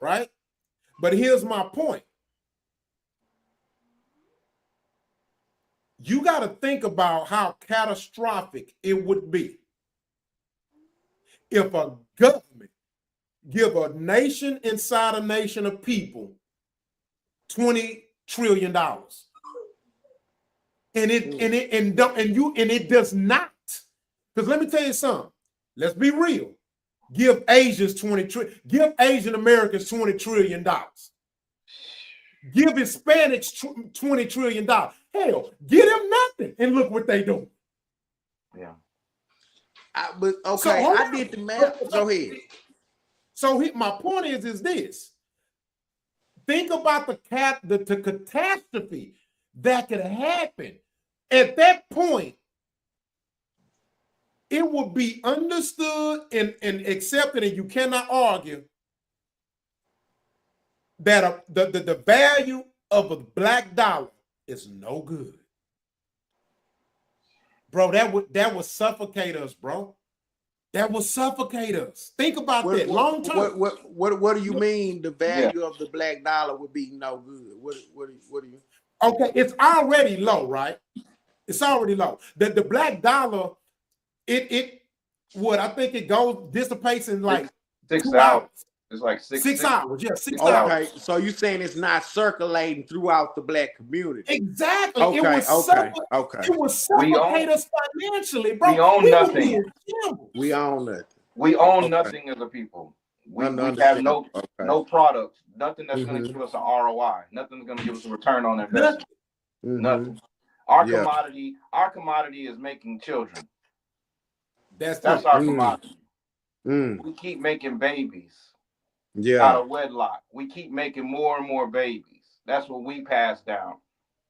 But here's my point. You got to think about how catastrophic it would be if a government give a nation inside a nation of people $20 trillion. And it does not. Because let me tell you something. Let's be real. Give Asians give Asian Americans $20 trillion. Give Hispanics $20 trillion. Hell, give them nothing, and look what they do. Yeah. I did the math. Go ahead. So my point is this. Think about the catastrophe that could happen. At that point, it will be understood and accepted, and you cannot argue that the value of a black dollar is no good. Bro, that would suffocate us, bro. That will suffocate us. Think about that long term. What do you mean the value of the black dollar would be no good? What do you? Okay, it's already low, right? It's already low. The black dollar, it would, I think it dissipates in like 6 hours. It's like 6 hours. Yeah, 6 hours. Okay, so you're saying it's not circulating throughout the black community? Exactly. Okay, It will suffocate us financially, bro. We own nothing. We own nothing. We own nothing as a people. We have no products. Nothing that's going to give us an ROI. Nothing's going to give us a return on investment. Nothing. Our commodity is making children. That's our commodity. We keep making babies out of wedlock. We keep making more and more babies. That's what we pass down.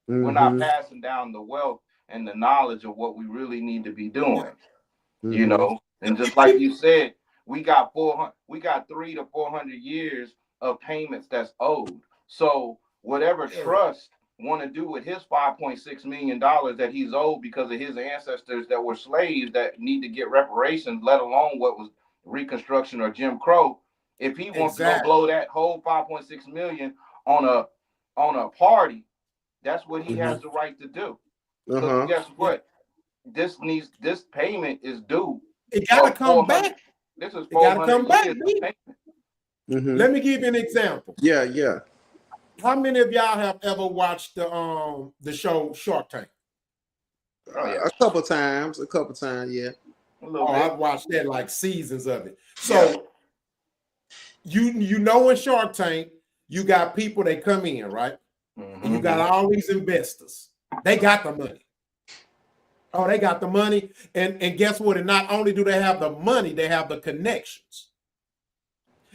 We're not passing down the wealth and the knowledge of what we really need to be doing. you know. And just like you said, we got 3 to 400 years of payments that's owed. So whatever trust want to do with his $5.6 million that he's owed because of his ancestors that were slaves that need to get reparations, let alone what was Reconstruction or Jim Crow. If he wants to go blow that whole 5.6 million on a party, that's what he has the right to do. Because guess what? This payment is due. It gotta come back. This is 400 it gotta come back. Let me give you an example. Yeah. How many of y'all have ever watched the show Shark Tank? A couple times, yeah. I've watched that like seasons of it. So you know in Shark Tank, you got people that come in, right? And you got all these investors. They got the money. Oh, they got the money. And guess what? And not only do they have the money, they have the connections.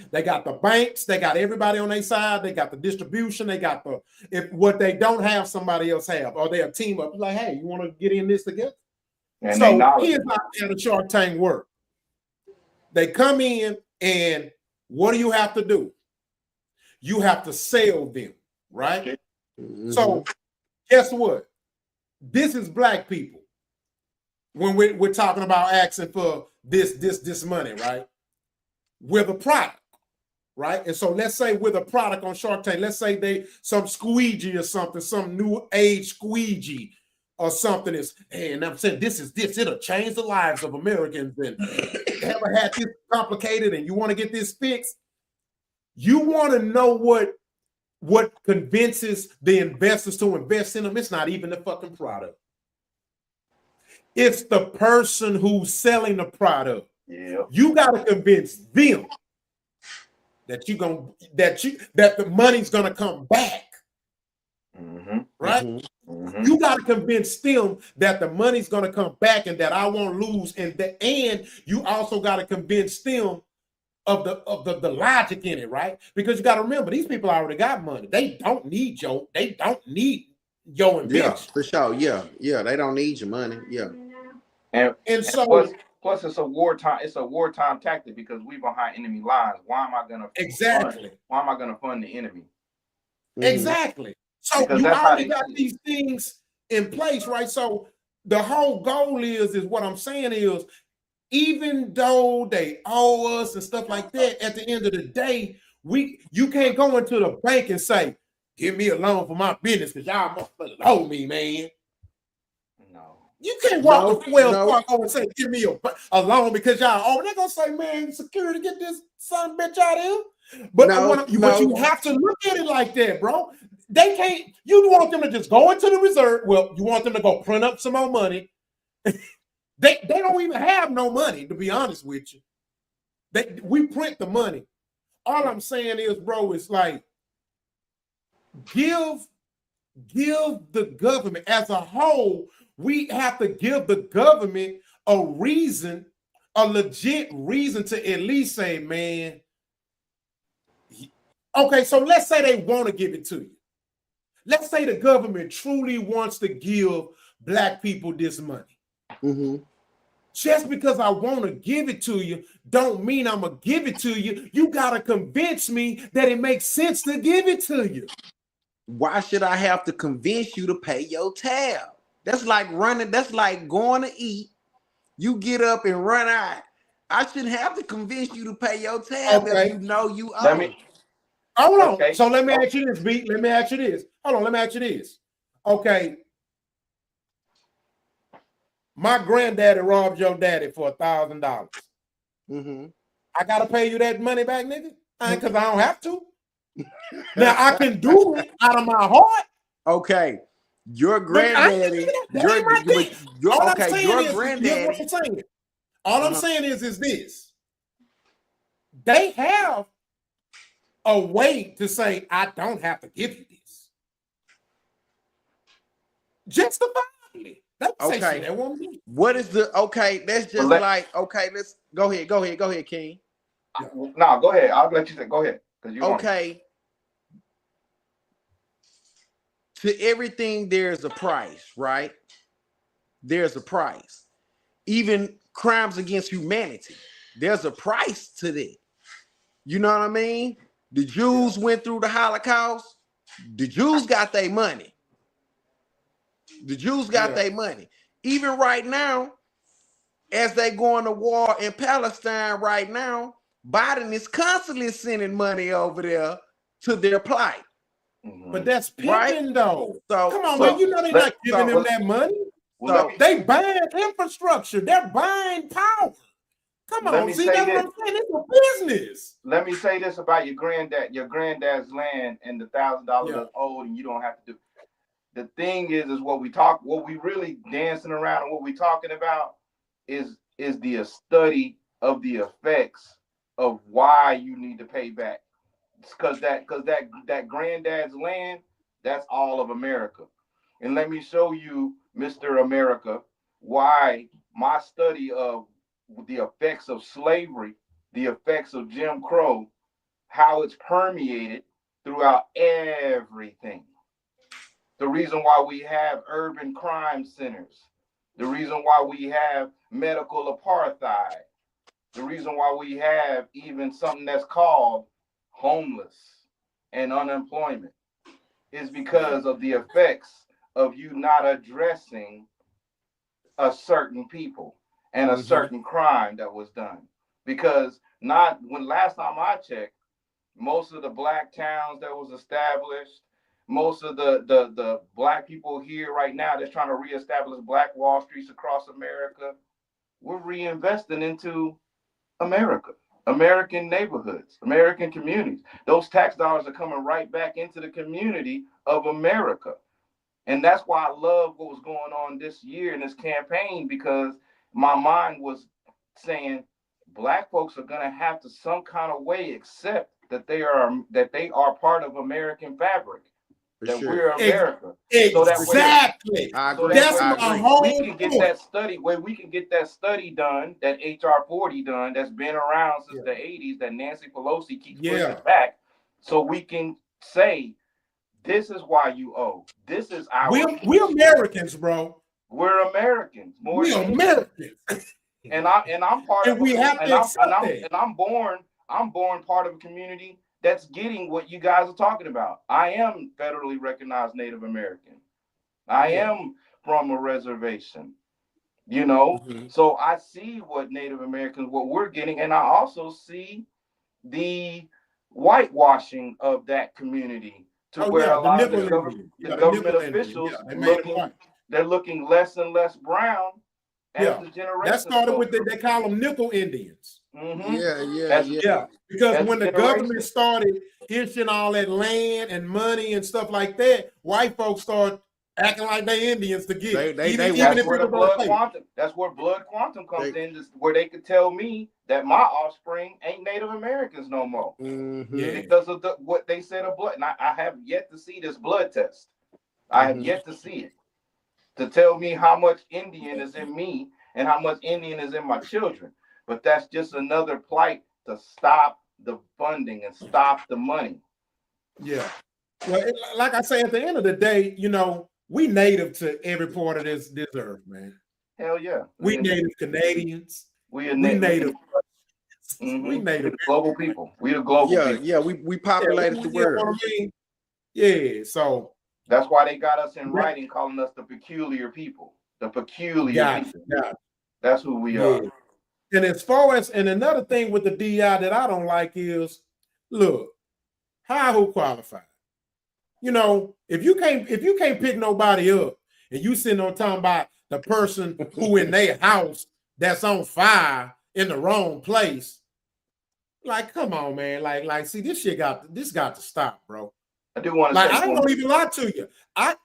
They got the banks, they got everybody on their side, they got the distribution, they got what they don't have, somebody else have, or they'll team up like, hey, you want to get in this together? And so here's how the Shark Tank work. They come in, and what do you have to do? You have to sell them, right? So guess what? This is black people. When we're talking about asking for this money, right? We're the product, right? And so let's say we're the product on Shark Tank. Let's say they some squeegee or something, some new age squeegee or something is, and I'm saying this, it'll change the lives of Americans. And ever had this complicated and you want to get this fixed? You want to know what convinces the investors to invest in them? It's not even the fucking product. It's the person who's selling the product. Yeah. You got to convince them that the money's gonna come back. Right? You got to convince them that the money's gonna come back and that I won't lose. And you also got to convince them of the logic in it, right? Because you got to remember, these people already got money. They don't need your invention. Yeah, for sure. Yeah, they don't need your money. Yeah. And so plus it's a wartime tactic because we behind enemy lines. Why am I gonna fund the enemy? Exactly. So because you already got these things in place, right? So the whole goal is what I'm saying is, even though they owe us and stuff like that, at the end of the day, you can't go into the bank and say, give me a loan for my business because y'all motherfuckers owe me, man. No. You can't walk to Wells Fargo and say, give me a loan because y'all owe. They're going to say, man, security, get this son bitch out of here. But you have to look at it like that, bro. They can't, you want them to just go into the reserve. Well, you want them to go print up some more money. They don't even have no money, to be honest with you. We print the money. All I'm saying is, bro, it's like, give the government as a whole, we have to give the government a legit reason to at least say, man, okay, so let's say they want to give it to you. Let's say the government truly wants to give black people this money. Just because I want to give it to you don't mean I'm going to give it to you. You got to convince me that it makes sense to give it to you. Why should I have to convince you to pay your tab? That's like running. That's like going to eat. You get up and run out. I shouldn't have to convince you to pay your tab if you know you owe. Hold on. So let me ask you this, B. Let me ask you this. Hold on. Let me ask you this. Okay. My granddaddy robbed your daddy for $1,000. I gotta pay you that money back, nigga? Because I don't have to. Now I can do it out of my heart. Okay. Your granddaddy. Your granddaddy. All I'm saying is this. They have a way to say, I don't have to give you this. Justifiably. Okay. What is the that's just let's go ahead, King. No, go ahead. I'll let you say go ahead. To everything there's a price, right? There's a price. Even crimes against humanity. There's a price to that. You know what I mean? The Jews went through the Holocaust. The Jews got their money. The Jews got their money. Even right now, as they going to war in Palestine right now, Biden is constantly sending money over there to their plight. But that's pimping, though. So come on, man. You know they're not giving them that money. They buying infrastructure. They're buying power. Come on, see, that's what I'm saying. It's a business. Let me say this about your granddad's land and the $1,000 that's old, and you don't have to do. The thing is what we really dancing around and what we talking about is the study of the effects of why you need to pay back. Because that granddad's land, that's all of America. And let me show you, Mr. America, why my study of the effects of slavery, the effects of Jim Crow, how it's permeated throughout everything. The reason why we have urban crime centers, the reason why we have medical apartheid, the reason why we have even something that's called homeless and unemployment is because of the effects of you not addressing a certain people and a certain crime that was done. Because last time I checked, most of the black towns that was established, most of the black people here right now that's trying to reestablish Black Wall Streets across America, we're reinvesting into America, American neighborhoods, American communities. Those tax dollars are coming right back into the community of America. And that's why I love what was going on this year in this campaign, because my mind was saying Black folks are going to have to some kind of way accept that they are part of American fabric. That we're America. Exactly. That's my whole we can get that study where we can get that study done, that HR 40 done, that's been around since the 80s, that Nancy Pelosi keeps pushing back, so we can say, this is why you owe. This is our. We're Americans, bro. We're Americans. We're Americans. And I'm part and of. We have to accept that. And I'm born part of a community that's getting what you guys are talking about. I am federally recognized Native American. I am from a reservation, you know? So I see what Native Americans, what we're getting, and I also see the whitewashing of that community to where a lot of the government officials they're looking less and less brown as the generation. That started with they call them nickel Indians. Yeah. Because when the government started issuing all that land and money and stuff like that, white folks start acting like they Indians to get. That's where blood quantum comes in, where they could tell me that my offspring ain't Native Americans no more because of what they said of blood. And I have yet to see this blood test. I have yet to see it to tell me how much Indian is in me and how much Indian is in my children. But that's just another plight to stop the funding and stop the money. Yeah. Well, like I say, at the end of the day, you know, we native to every part of this earth, man. Hell yeah. We native Canadians. We native. We native global people. We the global people. Yeah, we populated the world. You know what I mean? Yeah, so that's why they got us in writing calling us the peculiar people. The peculiar people. That's who we are. And as far as, and another thing with the DI that I don't like is, look, who qualified? You know, if you can't pick nobody up and you sitting on talking about the person who in their house that's on fire in the wrong place, like, come on, man, like, see, this got to stop, bro. I do want to say, I don't even lie to you. I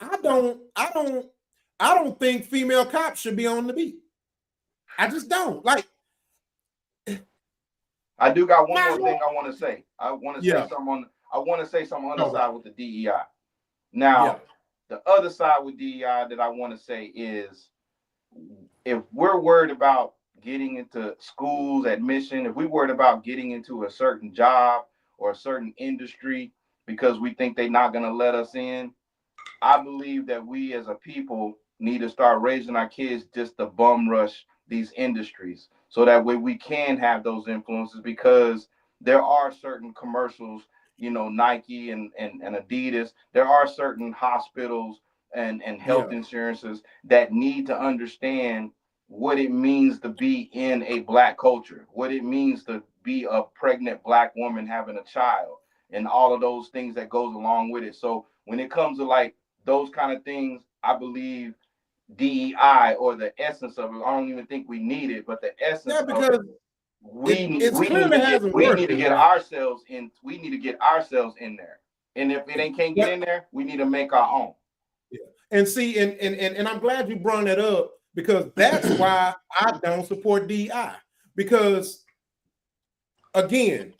don't think female cops should be on the beat. I just don't. Like, I do got one more thing I want to say. I want to say something on the side with the DEI. Now, the other side with DEI that I want to say is, if we're worried about getting into schools, admission, if we're worried about getting into a certain job or a certain industry because we think they're not going to let us in, I believe that we as a people need to start raising our kids just to bum rush these industries, so that way we can have those influences, because there are certain commercials, you know, Nike and Adidas, there are certain hospitals and health insurances that need to understand what it means to be in a Black culture, what it means to be a pregnant Black woman having a child, and all of those things that goes along with it. So when it comes to like those kind of things, I believe DEI, or the essence of it, I don't even think we need it, but the essence of it, we need to get ourselves in. We need to get ourselves in there. And if it can't get in there, we need to make our own. Yeah. And see, and I'm glad you brought that up, because that's why I don't support DEI. Because again,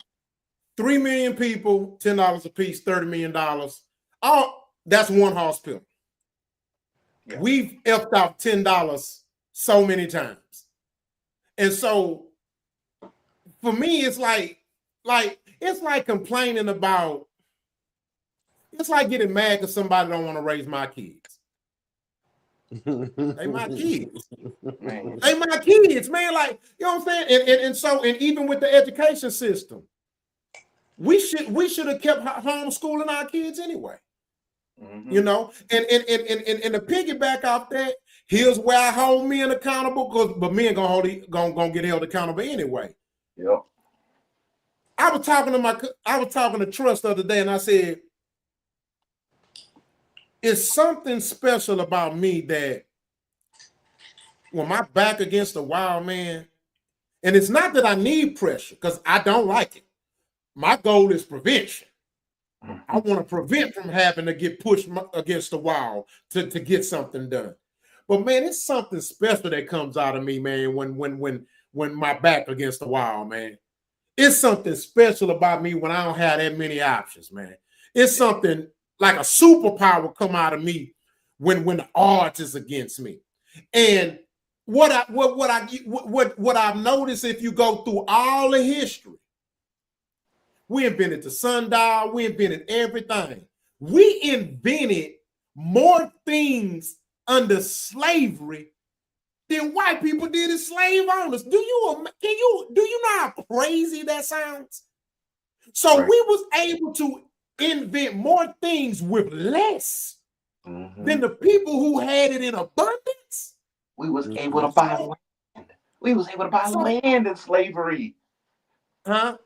3 million people, $10 a piece, $30 million. That's one hospital. Yeah. We've effed out $10 so many times. And so for me, it's like complaining about, it's like getting mad because somebody don't want to raise my kids. They my kids. Man. They my kids, man. Like, you know what I'm saying? And even with the education system, we should have kept homeschooling our kids anyway. Mm-hmm. You know, and to piggyback off that, here's where I hold men accountable, but men gonna get held accountable anyway. Yep. I was talking to Trust the other day, and I said, it's something special about me that when my back against the wall, man, and it's not that I need pressure, because I don't like it. My goal is prevention. I want to prevent from having to get pushed against the wall to get something done. But man, it's something special that comes out of me, man, when my back against the wall, man. It's something special about me when I don't have that many options, man. It's something like a superpower come out of me when the odds is against me. And what I've noticed, if you go through all the history, we invented the sundial. We invented everything. We invented more things under slavery than white people did as slave owners. Do you know how crazy that sounds? So right. We was able to invent more things with less than the people who had it in abundance. We was able to buy land. We was able to buy land in slavery. Huh?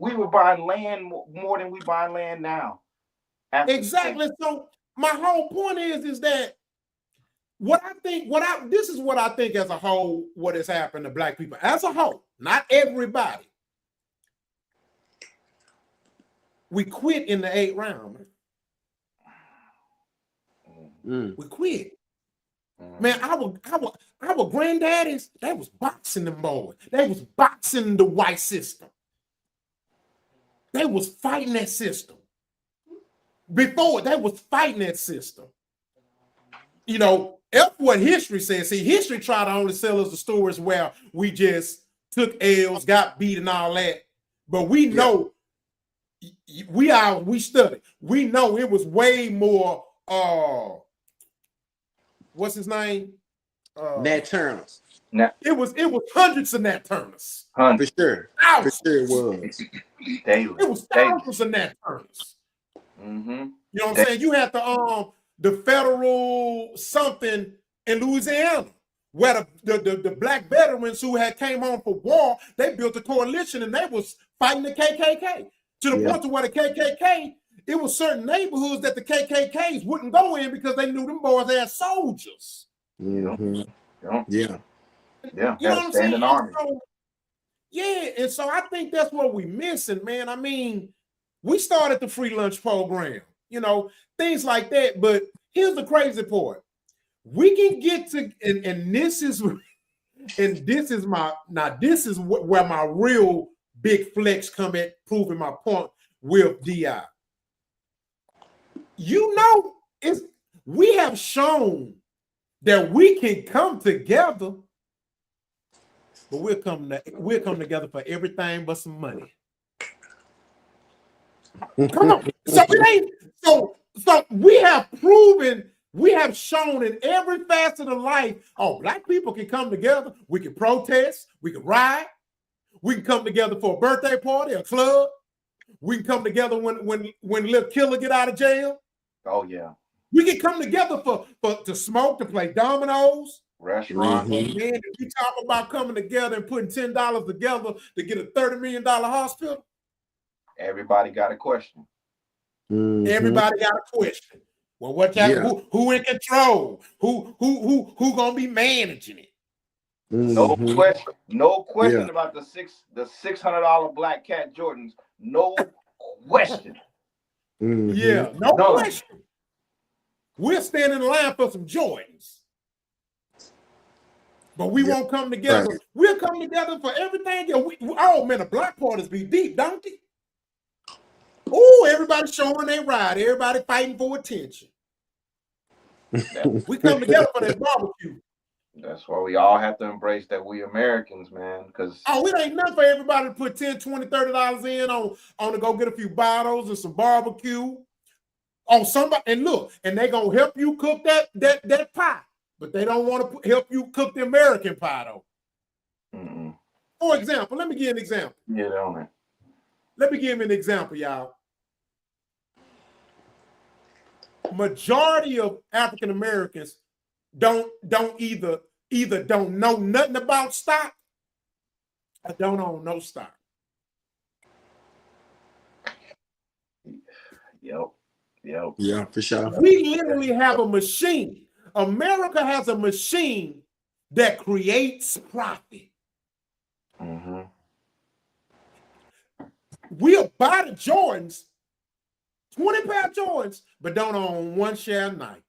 We were buying land more than we buy land now. Exactly. So my whole point is that this is what I think as a whole, what has happened to Black people as a whole, not everybody. We quit in the 8th round. We quit. Man, our granddaddies, they was boxing them boys. They was boxing the white system. They was fighting that system. Before, they was fighting that system. You know, that's what history says. See, history tried to only sell us the stories where we just took L's, got beat and all that. But we know, we studied. We know it was way more, what's his name? Nat Turners. It was hundreds of Nat Turners. For sure. Thousands. For sure it was. Daily. It was thousands of Nat Turners. Mm-hmm. You know what I'm saying? You had the federal something in Louisiana, where the Black veterans who had came home for war, they built a coalition and they was fighting the KKK. To the point to where the KKK, it was certain neighborhoods that the KKKs wouldn't go in because they knew them boys had soldiers. Mm-hmm. Yeah. You know what I'm saying? And so I think that's what we're missing, man. I mean, we started the free lunch program, you know, things like that. But here's the crazy part. We can get to, and this is where my real big flex come at proving my point with DI. You know, we have shown that we can come together, but we'll come together for everything but some money. Come on. So we have proven We have shown in every facet of life, oh, black people can come together. We can protest. We can riot. We can come together for a birthday party, a club. We can come together when little killer get out of jail. Oh yeah. We can come together for to smoke, to play dominoes. Restaurant. Man, if you talk about coming together and putting $10 together to get a $30 million hospital, everybody got a question. Everybody got a question. Well, what y'all, who in control? Who gonna be managing it? No question. No question about the $600 black cat Jordans. No question. Yeah, no question. We're standing in line for some Jordans. But we won't come together. Right. We'll come together for everything. Oh, man, the black parties be deep, don't they? Oh, everybody showing their ride. Everybody fighting for attention. We come together for that barbecue. That's why we all have to embrace that we Americans, man. Because it ain't nothing for everybody to put $10, $20, $30 in on to go get a few bottles and some barbecue. On somebody, and look, and they gonna help you cook that pie. But they don't want to help you cook the American pie, though. For example, let me give you an example. Yeah, don't it? Let me give you an example, y'all. Majority of African Americans don't either don't know nothing about stock or don't own no stock. Yep. Yeah, for sure. We literally have a machine. America has a machine that creates profit. We'll buy the Jordans, 20 pair of Jordans, but don't own one share of Nike.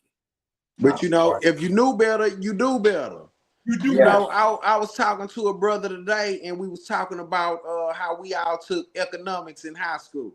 But you know, if you knew better, you do better. You know, I was talking to a brother today, and we was talking about how we all took economics in high school.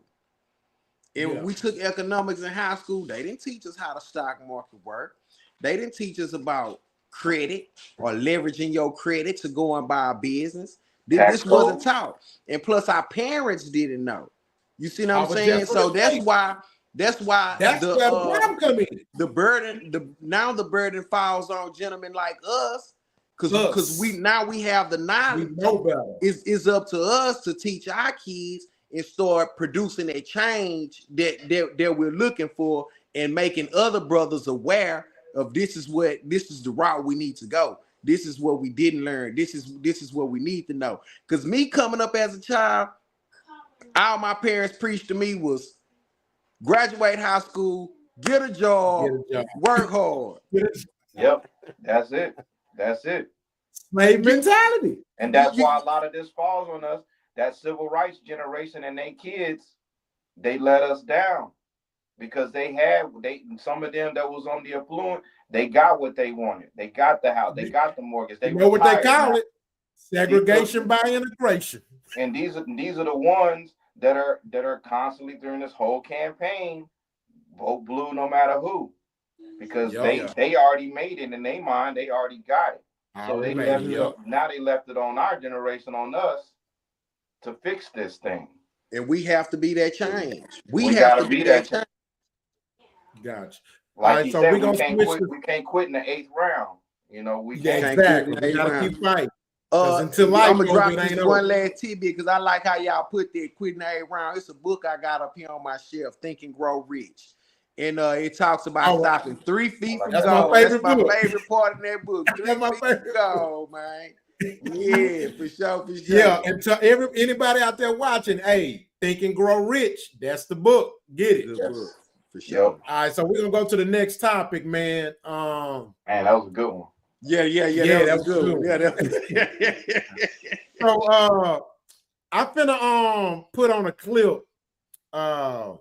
And when we took economics in high school, they didn't teach us how the stock market worked. They didn't teach us about credit or leveraging your credit to go and buy a business. This wasn't taught. And plus our parents didn't know. You see what I'm saying? So that's why where the problem come in. The burden falls on gentlemen like us, because we have the knowledge. We know better. It's up to us to teach our kids and start producing a change that we're looking for, and making other brothers aware of this is the route we need to go. This is what we didn't learn. This is what we need to know. Because me coming up as a child, all my parents preached to me was graduate high school, get a job, work hard. Yep, that's it. Slave mentality. And that's why a lot of this falls on us. That civil rights generation and their kids, they let us down. Because some of them that was on the affluent, they got what they wanted. They got the house, they got the mortgage. They know what they call it? Segregation by integration. And these are the ones that are constantly during this whole campaign, vote blue no matter who. Because they already made it in their mind, they already got it. So they left it on our generation, on us, to fix this thing. And we have to be that change. We have to be that change. Gotcha. Like you said, we can't quit in the 8th round. You know, we can't exactly. We gotta keep fighting. Until life I'm gonna drop this one last tidbit, because I like how y'all put that quitting the 8th round. It's a book I got up here on my shelf, Think and Grow Rich. And it talks about stopping 3 feet from gold. That's my favorite part in that book. 3 feet from gold, man. Yeah, for sure. Yeah, and to anybody out there watching, hey, Think and Grow Rich. That's the book. Get it. Good book, for sure. All right, so we're gonna go to the next topic, man. Man, that was a good one. Yeah, that was good. Yeah, that So I'm finna put on a clip. I'm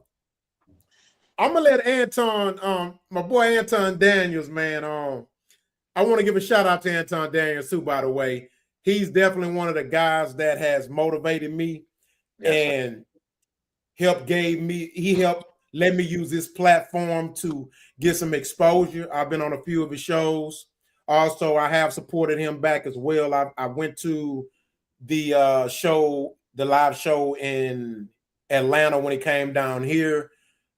gonna let Anton, my boy Anton Daniels, man. I want to give a shout out to Anton Daniels too, by the way. He's definitely one of the guys that has motivated me and helped let me use this platform to get some exposure. I've been on a few of his shows. Also, I have supported him back as well. I went to the live show in Atlanta when he came down here.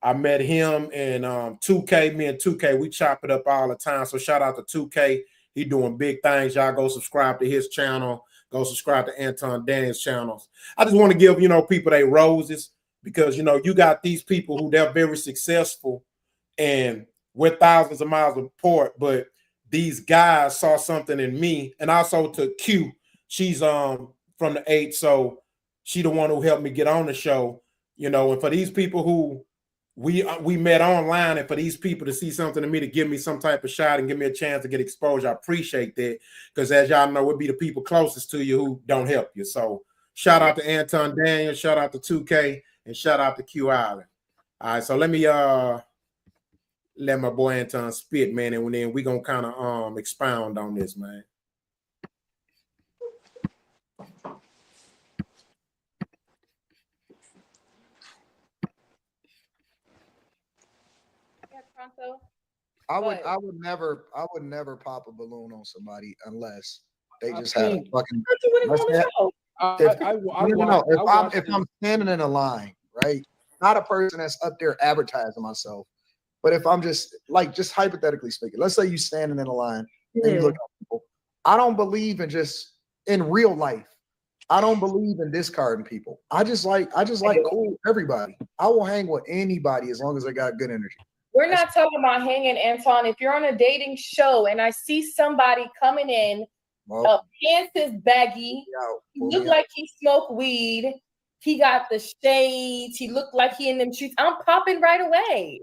I met him and 2K. Me and 2K, we chop it up all the time. So shout out to 2K. He doing big things. Y'all go subscribe to his channel. Go subscribe to Anton Daniels' channels. I just want to give, people their roses because, you got these people who they're very successful and we're thousands of miles apart, but these guys saw something in me. And also to Q, she's from the 8, so she the one who helped me get on the show, and for these people who we met online, and for these people to see something in me to give me some type of shot and give me a chance to get exposure, I appreciate that. Because as y'all know, it'd be the people closest to you who don't help you. So shout out to Anton Daniels, shout out to 2K, and shout out to Q Island. All right, so let me let my boy Anton spit, man, and then we gonna kind of expound on this, man. I would never pop a balloon on somebody unless they just had a fucking. If I'm standing in a line, right? Not a person that's up there advertising myself, but if I'm just hypothetically speaking, let's say you standing in a line and you look at people. I don't believe in real life. I don't believe in discarding people. I just like cool everybody. I will hang with anybody as long as they got good energy. We're not talking about hanging, Anton. If you're on a dating show and I see somebody coming in, pants is baggy, he look like he smoked weed, he got the shades, he looked like he in them shoes, I'm popping right away.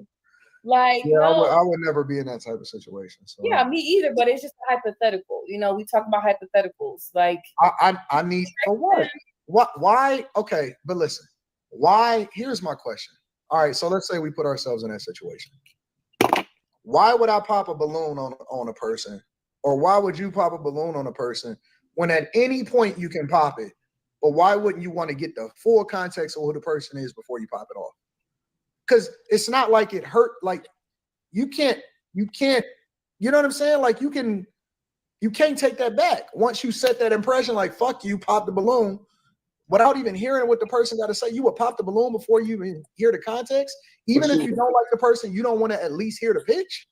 Like, no. I would never be in that type of situation. So. Yeah, me either, but it's just a hypothetical. We talk about hypotheticals. Like, I need for what? Why? Okay, but listen, why? Here's my question. All right, so let's say we put ourselves in that situation. Why would I pop a balloon on a person, or why would you pop a balloon on a person when at any point you can pop it? But why wouldn't you want to get the full context of who the person is before you pop it off? Because it's not like it hurt. Like you can't. You know what I'm saying? Like you can't take that back once you set that impression. Like fuck you, pop the balloon. Without even hearing what the person got to say, you would pop the balloon before you even hear the context. Even if you don't like the person, you don't want to at least hear the pitch.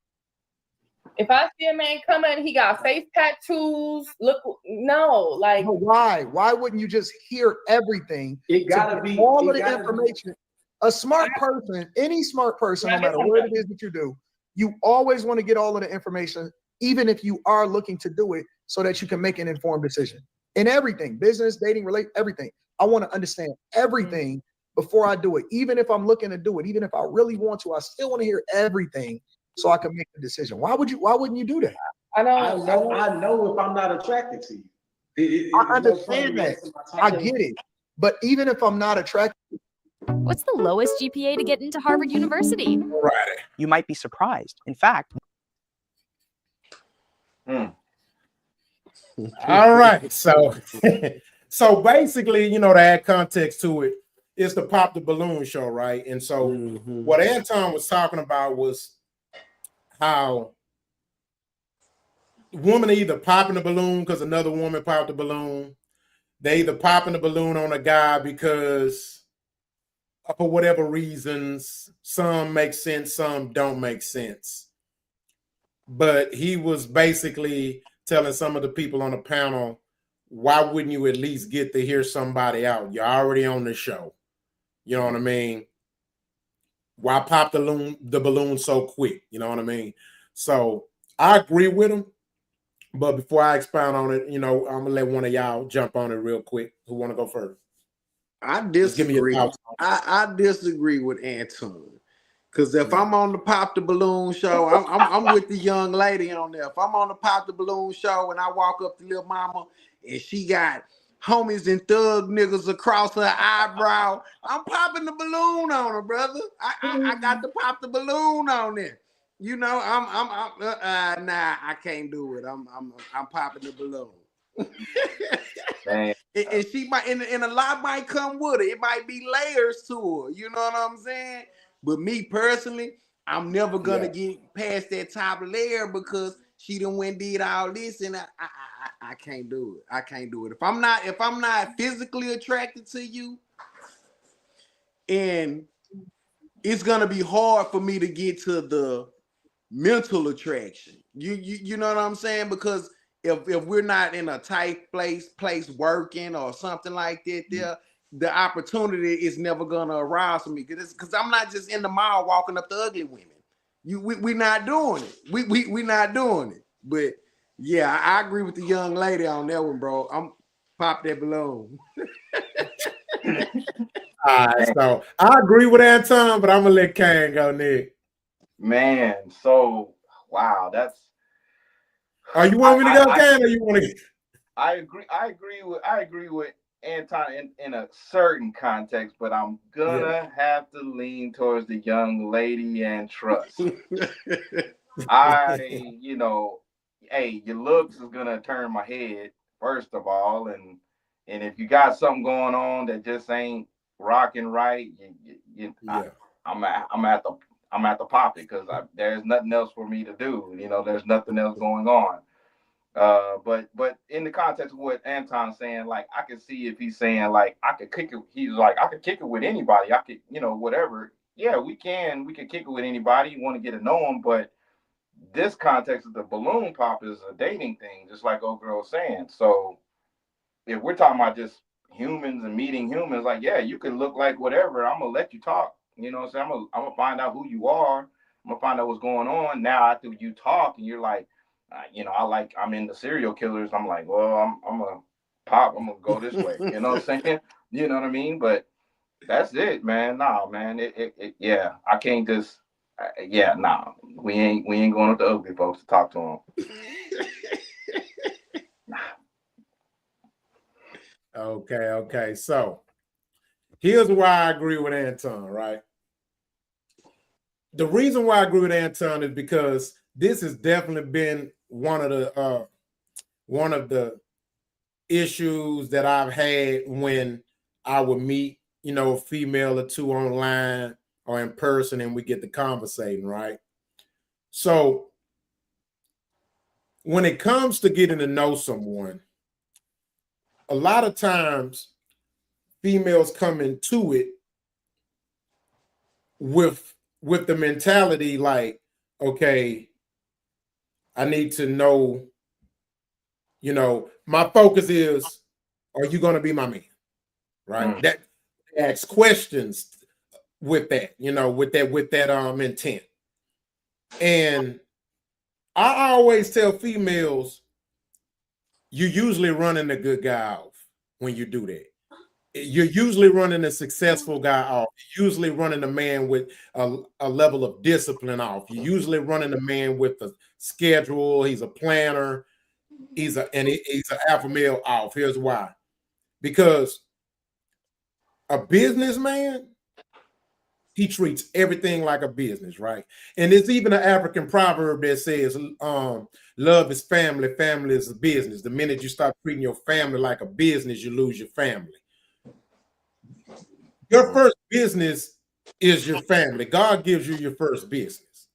If I see a man coming, he got face tattoos. But why? Why wouldn't you just hear everything? It gotta be all of the information. A smart person, any smart person, no matter what it is that you do, you always want to get all of the information, even if you are looking to do it, so that you can make an informed decision. In everything, business, dating, everything. I want to understand everything before I do it. Even if I'm looking to do it, even if I really want to, I still want to hear everything so I can make the decision. Why wouldn't you do that? I know if I'm not attracted to you. I understand that. I get it. But even if I'm not attracted. What's the lowest GPA to get into Harvard University? Right. You might be surprised. In fact. All right. So basically, to add context to it, it's the Pop the Balloon show, right? And so what Anton was talking about was how women either popping the balloon because another woman popped the balloon. They either popping the balloon on a guy because for whatever reasons, some make sense, some don't make sense. But he was basically telling some of the people on the panel, why wouldn't you at least get to hear somebody out? You're already on the show. You know what I mean? Why pop the balloon so quick? You know what I mean? So I agree with him. But before I expound on it, I'm going to let one of y'all jump on it real quick. Who want to go first? I disagree. I disagree with Anton. Because if I'm on the Pop the Balloon show, I'm with the young lady on there. If I'm on the Pop the Balloon show and I walk up to Lil Mama and she got homies and thug niggas across her eyebrow, I'm popping the balloon on her, brother. I got to pop the balloon on there. Nah, I can't do it. I'm popping the balloon. And she might, and a lot might come with it. It might be layers to her. You know what I'm saying? But me personally, I'm never gonna get past that top layer because she done went did all this, and I can't do it. I can't do it. If I'm not physically attracted to you, and it's gonna be hard for me to get to the mental attraction. You know what I'm saying? Because if we're not in a tight place working or something like that, there the opportunity is never gonna arouse for me. Because I'm not just in the mall walking up the ugly women. We not doing it. We not doing it. But yeah, I agree with the young lady on that one, bro. I'm pop that balloon. All right, so I agree with Anton, but I'm gonna let Kane go, Nick. Man, so wow, that's. Oh, you want me to go, Kane, or you want to? I agree with Anton in a certain context, but I'm gonna have to lean towards the young lady and trust. Hey, your looks is gonna turn my head first of all, and if you got something going on that just ain't rocking right, I'm at the pop it because there's nothing else for me to do. There's nothing else going on. But in the context of what Anton's saying, like I can see if he's saying like I could kick it. He's like I could kick it with anybody. I could, whatever. Yeah, we can kick it with anybody. You want to get to know them, but this context of the balloon pop is a dating thing, just like old girl was saying. So if we're talking about just humans and meeting humans, like yeah, you can look like whatever. I'm gonna let you talk. You know what I'm saying? I'm gonna find out who you are. I'm gonna find out what's going on. Now after you talk and you're like, I'm into serial killers. I'm like, well, I'm gonna pop. I'm gonna go this way. You know what I'm saying? You know what I mean? But that's it, man. Nah, man. Yeah, I can't just. Nah. We ain't going up to ugly folks to talk to them. Okay. So here's why I agree with Anton, right? The reason why I agree with Anton is because this has definitely been one of the issues that I've had when I would meet, a female or two online or in person and we get to conversating, right? So when it comes to getting to know someone, a lot of times females come into it with the mentality like, okay, I need to know, my focus is, are you going to be my man? Right? That asks questions with that, with that intent. And I always tell females, you're usually running a good guy off when you do that. You're usually running a successful guy off. You're usually running a man with a level of discipline off. You're usually running a man with a schedule. He's a planner. He's an alpha male off. Here's why. Because a businessman, he treats everything like a business, right? And there's even an African proverb that says, love is family, family is a business. The minute you start treating your family like a business, you lose your family. Your first business is your family. God gives you your first business.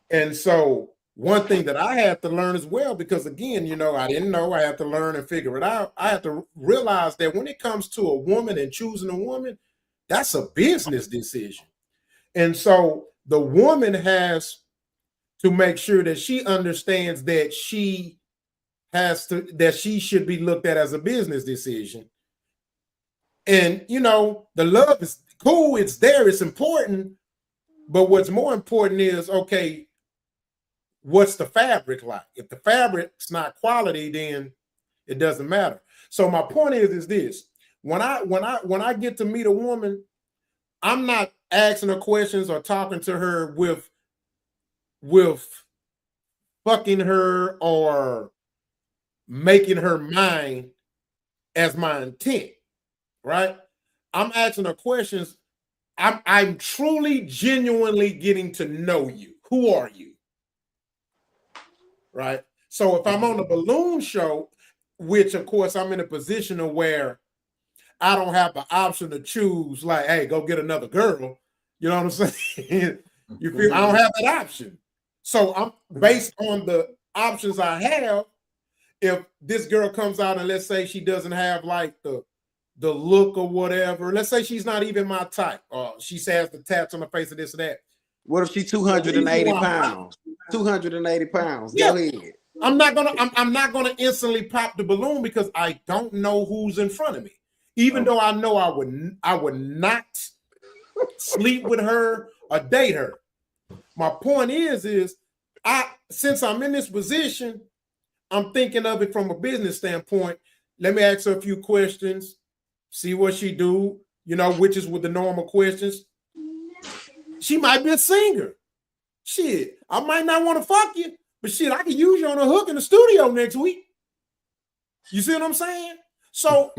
And so one thing that I had to learn as well, because again, I didn't know, I had to learn and figure it out. I had to realize that when it comes to a woman and choosing a woman, that's a business decision. And so the woman has to make sure that she understands that she should be looked at as a business decision. And, the love is cool. It's there. It's important. But what's more important is, okay, what's the fabric like? If the fabric's not quality, then it doesn't matter. So my point is this: when I get to meet a woman, I'm not asking her questions or talking to her with fucking her or making her mine as my intent, right? I'm asking her questions. I'm truly, genuinely getting to know you. Who are you? Right? So if I'm on a balloon show, which of course I'm in a position of where I don't have the option to choose, like, hey, go get another girl. You know what I'm saying? You feel? I don't have that option. So I'm based on the options I have. If this girl comes out and let's say she doesn't have like the the look or whatever. Let's say she's not even my type, or she has the tats on the face of this or that. What if she's 280 pounds? 280 pounds. Yeah. Go ahead. I'm not gonna instantly pop the balloon because I don't know who's in front of me. Even though I know I would not sleep with her or date her. My point is since I'm in this position, I'm thinking of it from a business standpoint. Let me ask her a few questions, see what she do, which is with the normal questions. She might be a singer. Shit, I might not want to fuck you, but shit, I can use you on a hook in the studio next week. You see what I'm saying? So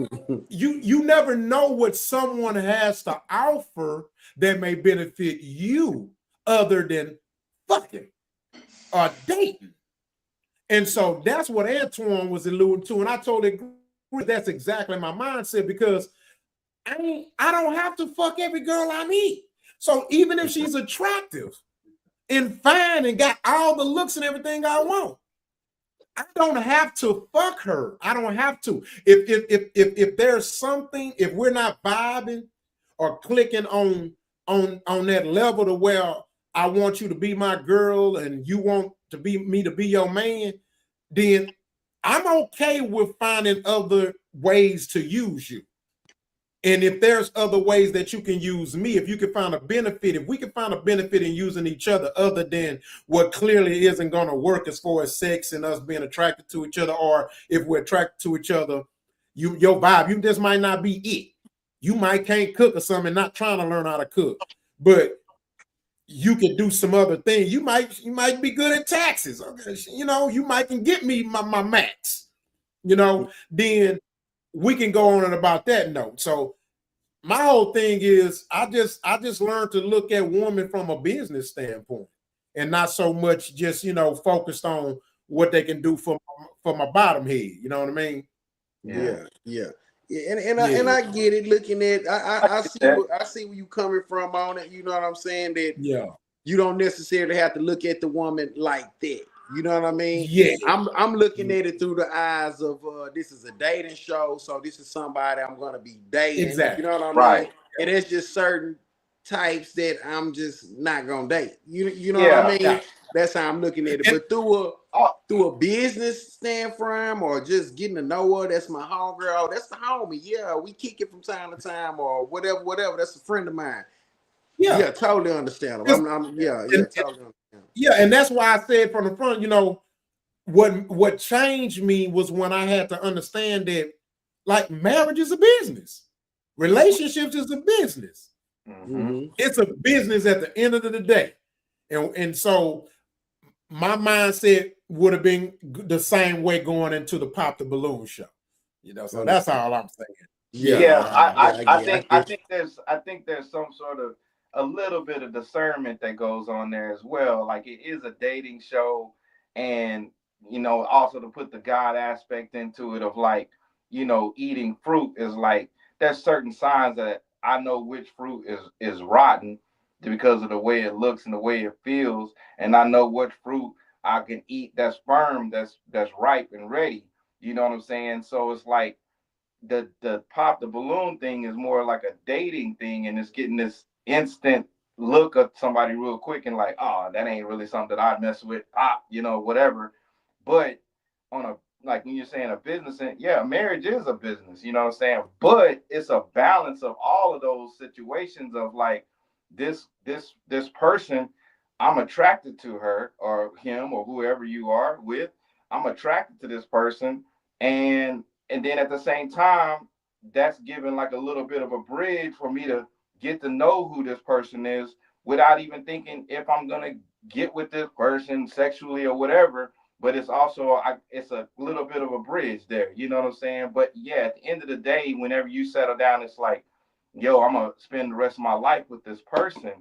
you never know what someone has to offer that may benefit you other than fucking or dating. And so that's what Antoine was alluding to. And I totally agree. That's exactly my mindset because I don't have to fuck every girl I meet. So even if she's attractive and fine and got all the looks and everything I want, I don't have to fuck her. I don't have to. If there's something, if we're not vibing or clicking on that level to where I want you to be my girl and you want to be me to be your man, then I'm okay with finding other ways to use you. And if there's other ways that you can use me, if you can find a benefit, if we can find a benefit in using each other other than what clearly isn't going to work as far as sex and us being attracted to each other, or if we're attracted to each other, your vibe, you just might not be it. You might can't cook or something and not trying to learn how to cook, but you could do some other things. You might be good at taxes. Okay? You might can get me my max, then we can go on and about that note. So my whole thing is I just learned to look at women from a business standpoint and not so much just, focused on what they can do for my bottom head. You know what I mean? Yeah. And I get it. Looking at, I see where you coming from on it. You know what I'm saying? That you don't necessarily have to look at the woman like that. You know what I mean? Yeah. I'm looking at it through the eyes of this is a dating show, so this is somebody I'm gonna be dating. Exactly. You know what I mean? And it's just certain types that I'm just not gonna date. You know what I mean? Yeah. That's how I'm looking at it. But through a business standpoint or just getting to know her, that's my homegirl, that's the homie. Yeah, we kick it from time to time or whatever. That's a friend of mine. Yeah, totally understandable. Totally understandable. Yeah, and that's why I said from the front, what changed me was when I had to understand that, like, marriage is a business, relationships is a business. Mm-hmm. It's a business at the end of the day, and so my mindset would have been the same way going into the Pop the Balloon show, So that's all I'm saying. I think there's some sort of a little bit of discernment that goes on there as well. Like, it is a dating show, and also to put the God aspect into it of, like, eating fruit is like, there's certain signs that I know which fruit is rotten because of the way it looks and the way it feels, and I know what fruit I can eat that's firm, that's ripe and ready. You know what I'm saying? So it's like the Pop the Balloon thing is more like a dating thing, and it's getting this instant look at somebody real quick and like, oh, that ain't really something that I'd mess with, whatever. But on a, like, when you're saying a business, and marriage is a business, you know what I'm saying? But it's a balance of all of those situations of, like, this person, I'm attracted to her or him or whoever you are with. I'm attracted to this person, and then at the same time, that's giving like a little bit of a bridge for me to get to know who this person is without even thinking if I'm gonna get with this person sexually or whatever. But it's also it's a little bit of a bridge there. You know what I'm saying? But yeah, at the end of the day, whenever you settle down, it's like, yo, I'm gonna spend the rest of my life with this person.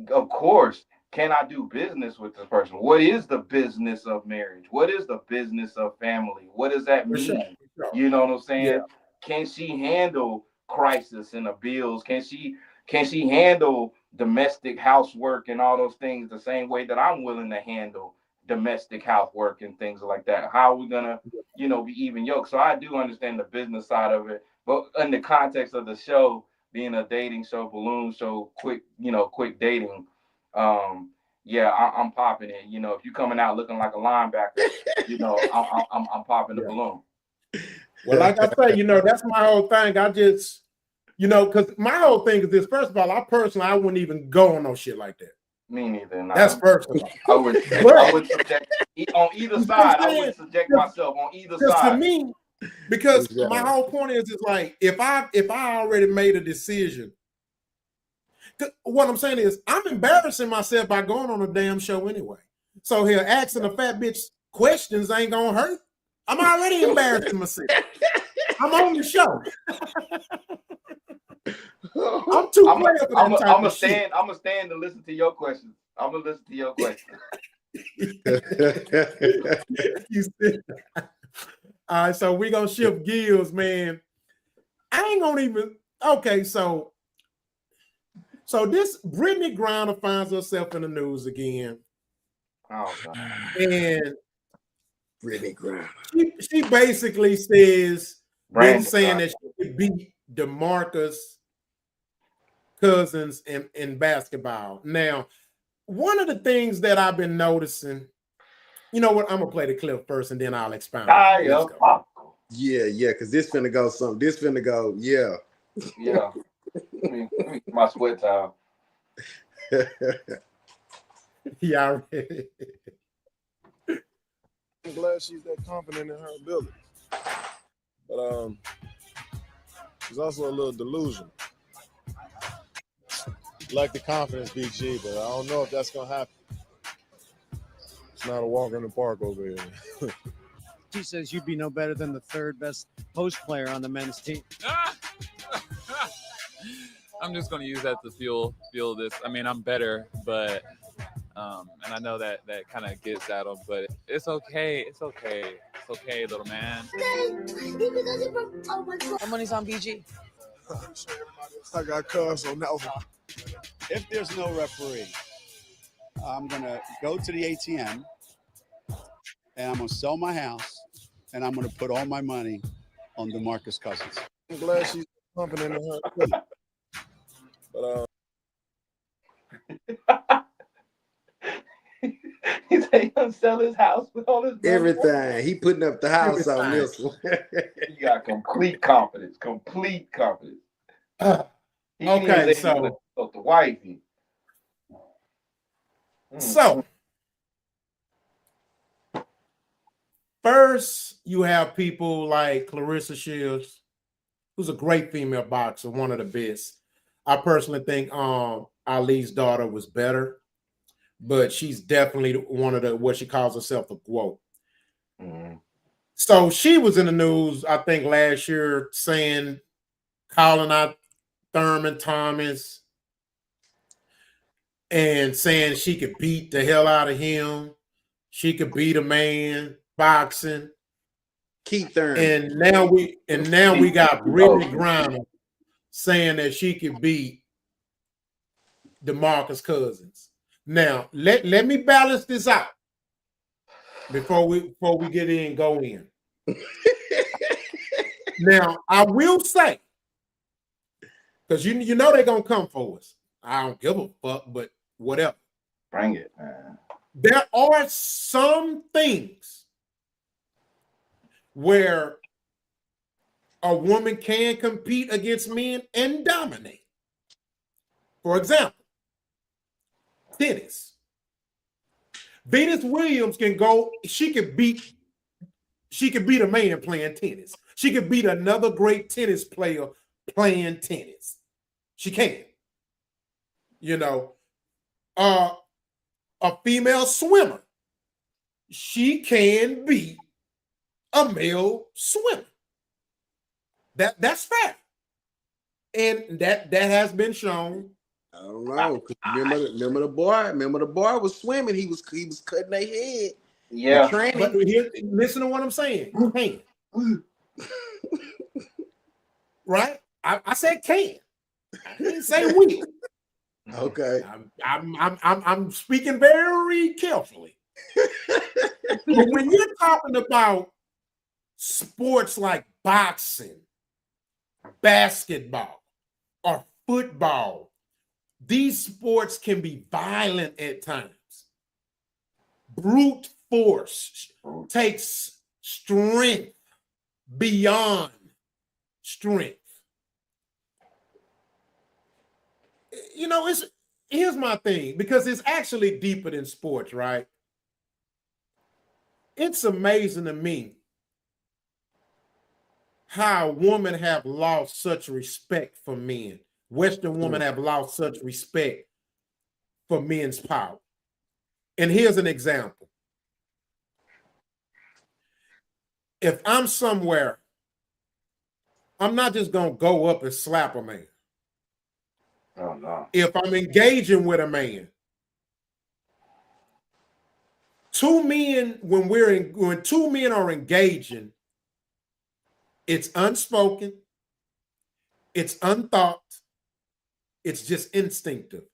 Of course, can I do business with this person? What is the business of marriage? What is the business of family? What does that mean? Sure. You know what I'm saying? Yeah. Can she handle crisis and the bills? Can she handle domestic housework and all those things the same way that I'm willing to handle domestic housework and things like that? How are we gonna, be even yoked? So I do understand the business side of it, But in the context of the show being a dating show, balloon show, quick dating, yeah, I'm popping it. You know, if you coming out looking like a linebacker, you know, I'm popping the balloon. Well, like I say, you know, that's my whole thing. I just, you know, because my whole thing is this. First of all, I wouldn't even go on no shit like that. Me neither. Nah. That's first of all. I would subject on either side. I would subject myself on either side. To me, because my whole point is like if I already made a decision, what I'm saying is I'm embarrassing myself by going on a damn show anyway. So here asking a fat bitch questions ain't gonna hurt. I'm already embarrassing myself. I'm on the show. I'm too clear for that type of shit. I'm gonna stand and listen to your questions. I'm gonna listen to your questions. All right, so we gonna shift gears, man. I ain't gonna even. Okay, so this Brittany Griner finds herself in the news again. Oh God. And Brittany Griner. She basically says, been saying that she could beat DeMarcus Cousins in basketball. Now, one of the things that I've been noticing, you know what? I'm gonna play the clip first and then I'll expound. Yeah, because this finna go something. This finna go, yeah. Yeah. My sweat towel. Yeah. I'm glad she's that confident in her ability. But she's also a little delusional. Like the confidence, BG, but I don't know if that's gonna happen. It's not a walk in the park over here. She says you'd be no better than the third best post player on the men's team. I'm just going to use that to fuel this. I mean, I'm better, but and I know that kind of gets at him, but it's okay. It's okay. It's okay, little man. How money's on BG? I got cuz on that one. If there's no referee, I'm going to go to the ATM and I'm going to sell my house and I'm going to put all my money on DeMarcus Cousins. I'm glad she's confident in her ability. But He said he's gonna sell his house with all his money. Everything. He putting up the house on this one. He got complete confidence. Complete confidence. Okay, so the wifey. So first, you have people like Claressa Shields, who's a great female boxer, one of the best. I personally think Ali's daughter was better, but she's definitely one of the what she calls herself the GWOAT. Mm-hmm. So she was in the news, I think, last year calling out Thurman Thomas and saying she could beat the hell out of him. She could beat a man boxing. Keith Thurman. And now we got Brittany Griner saying that she could beat DeMarcus Cousins. Now let me balance this out before we get in, go in. Now I will say, because you know they're gonna come for us. I don't give a fuck, but whatever. Bring it, man. There are some things where a woman can compete against men and dominate. For example, tennis. Venus Williams can go, she could beat a man playing tennis. She could beat another great tennis player playing tennis. She can. You know, a female swimmer, she can beat a male swimmer. That's fair. And that has been shown. I don't know. Remember the boy was swimming. He was cutting their head. Yeah. But here, listen to what I'm saying. Can. Right? I said can. I didn't say will. Okay. I'm speaking very carefully. But when you're talking about sports like boxing basketball or football. These sports can be violent at times. Brute force takes strength beyond strength. You know, here's my thing, because it's actually deeper than sports, right? It's amazing to me how women have lost such respect for men. Western women have lost such respect for men's power. And here's an example. If I'm somewhere, I'm not just going to go up and slap a man. Oh, no. If I'm engaging with a man, when two men are engaging, it's unspoken, it's unthought, it's just instinctive.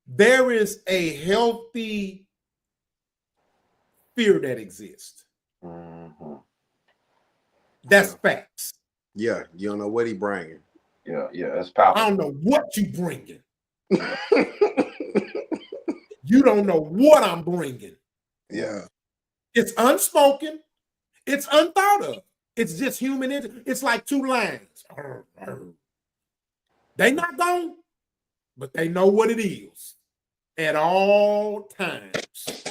There is a healthy fear that exists. Mm-hmm. That's facts. Yeah, you don't know what he bringing. Yeah, it's powerful. I don't know what you bringing. You don't know what I'm bringing. Yeah. It's unspoken. It's unthought of. It's just human. It's like two lions. They not gone, but they know what it is at all times.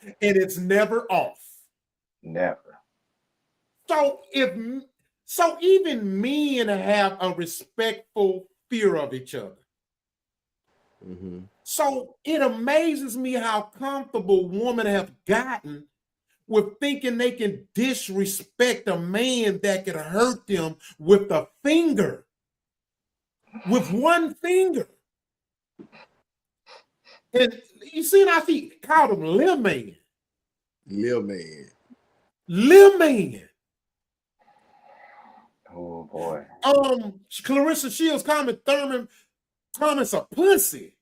And it's never off. Never. So even men have a respectful fear of each other. Mm-hmm. So it amazes me how comfortable women have gotten with thinking they can disrespect a man that could hurt them with a finger, with one finger. And you see, I see called him Lil Man. Lil Man. Lil Man. Oh boy. Claressa Shields comment Thomas a pussy.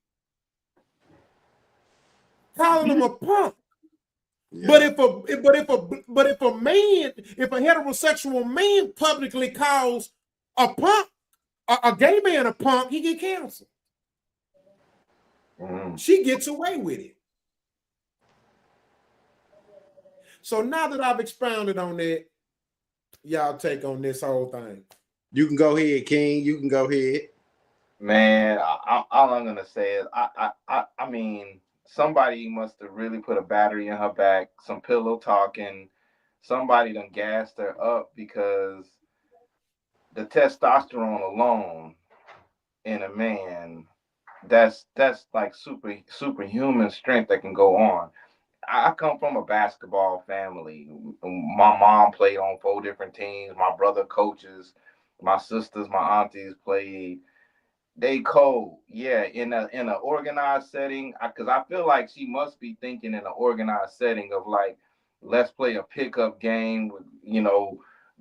Calling him a punk. Yeah. But if a heterosexual man publicly calls a punk, a gay man a punk, he get canceled. She gets away with it. So now that I've expounded on that, y'all take on this whole thing. You can go ahead, King. You can go ahead. Man, all I'm gonna say is, I mean, somebody must have really put a battery in her back, some pillow talking. Somebody done gassed her up, because the testosterone alone in a man, that's like superhuman strength that can go on. I come from a basketball family. My mom played on 4 different teams. My brother coaches. My sisters, my aunties played. They cold, yeah, in an organized setting, because I feel like she must be thinking in an organized setting of like, let's play a pickup game with,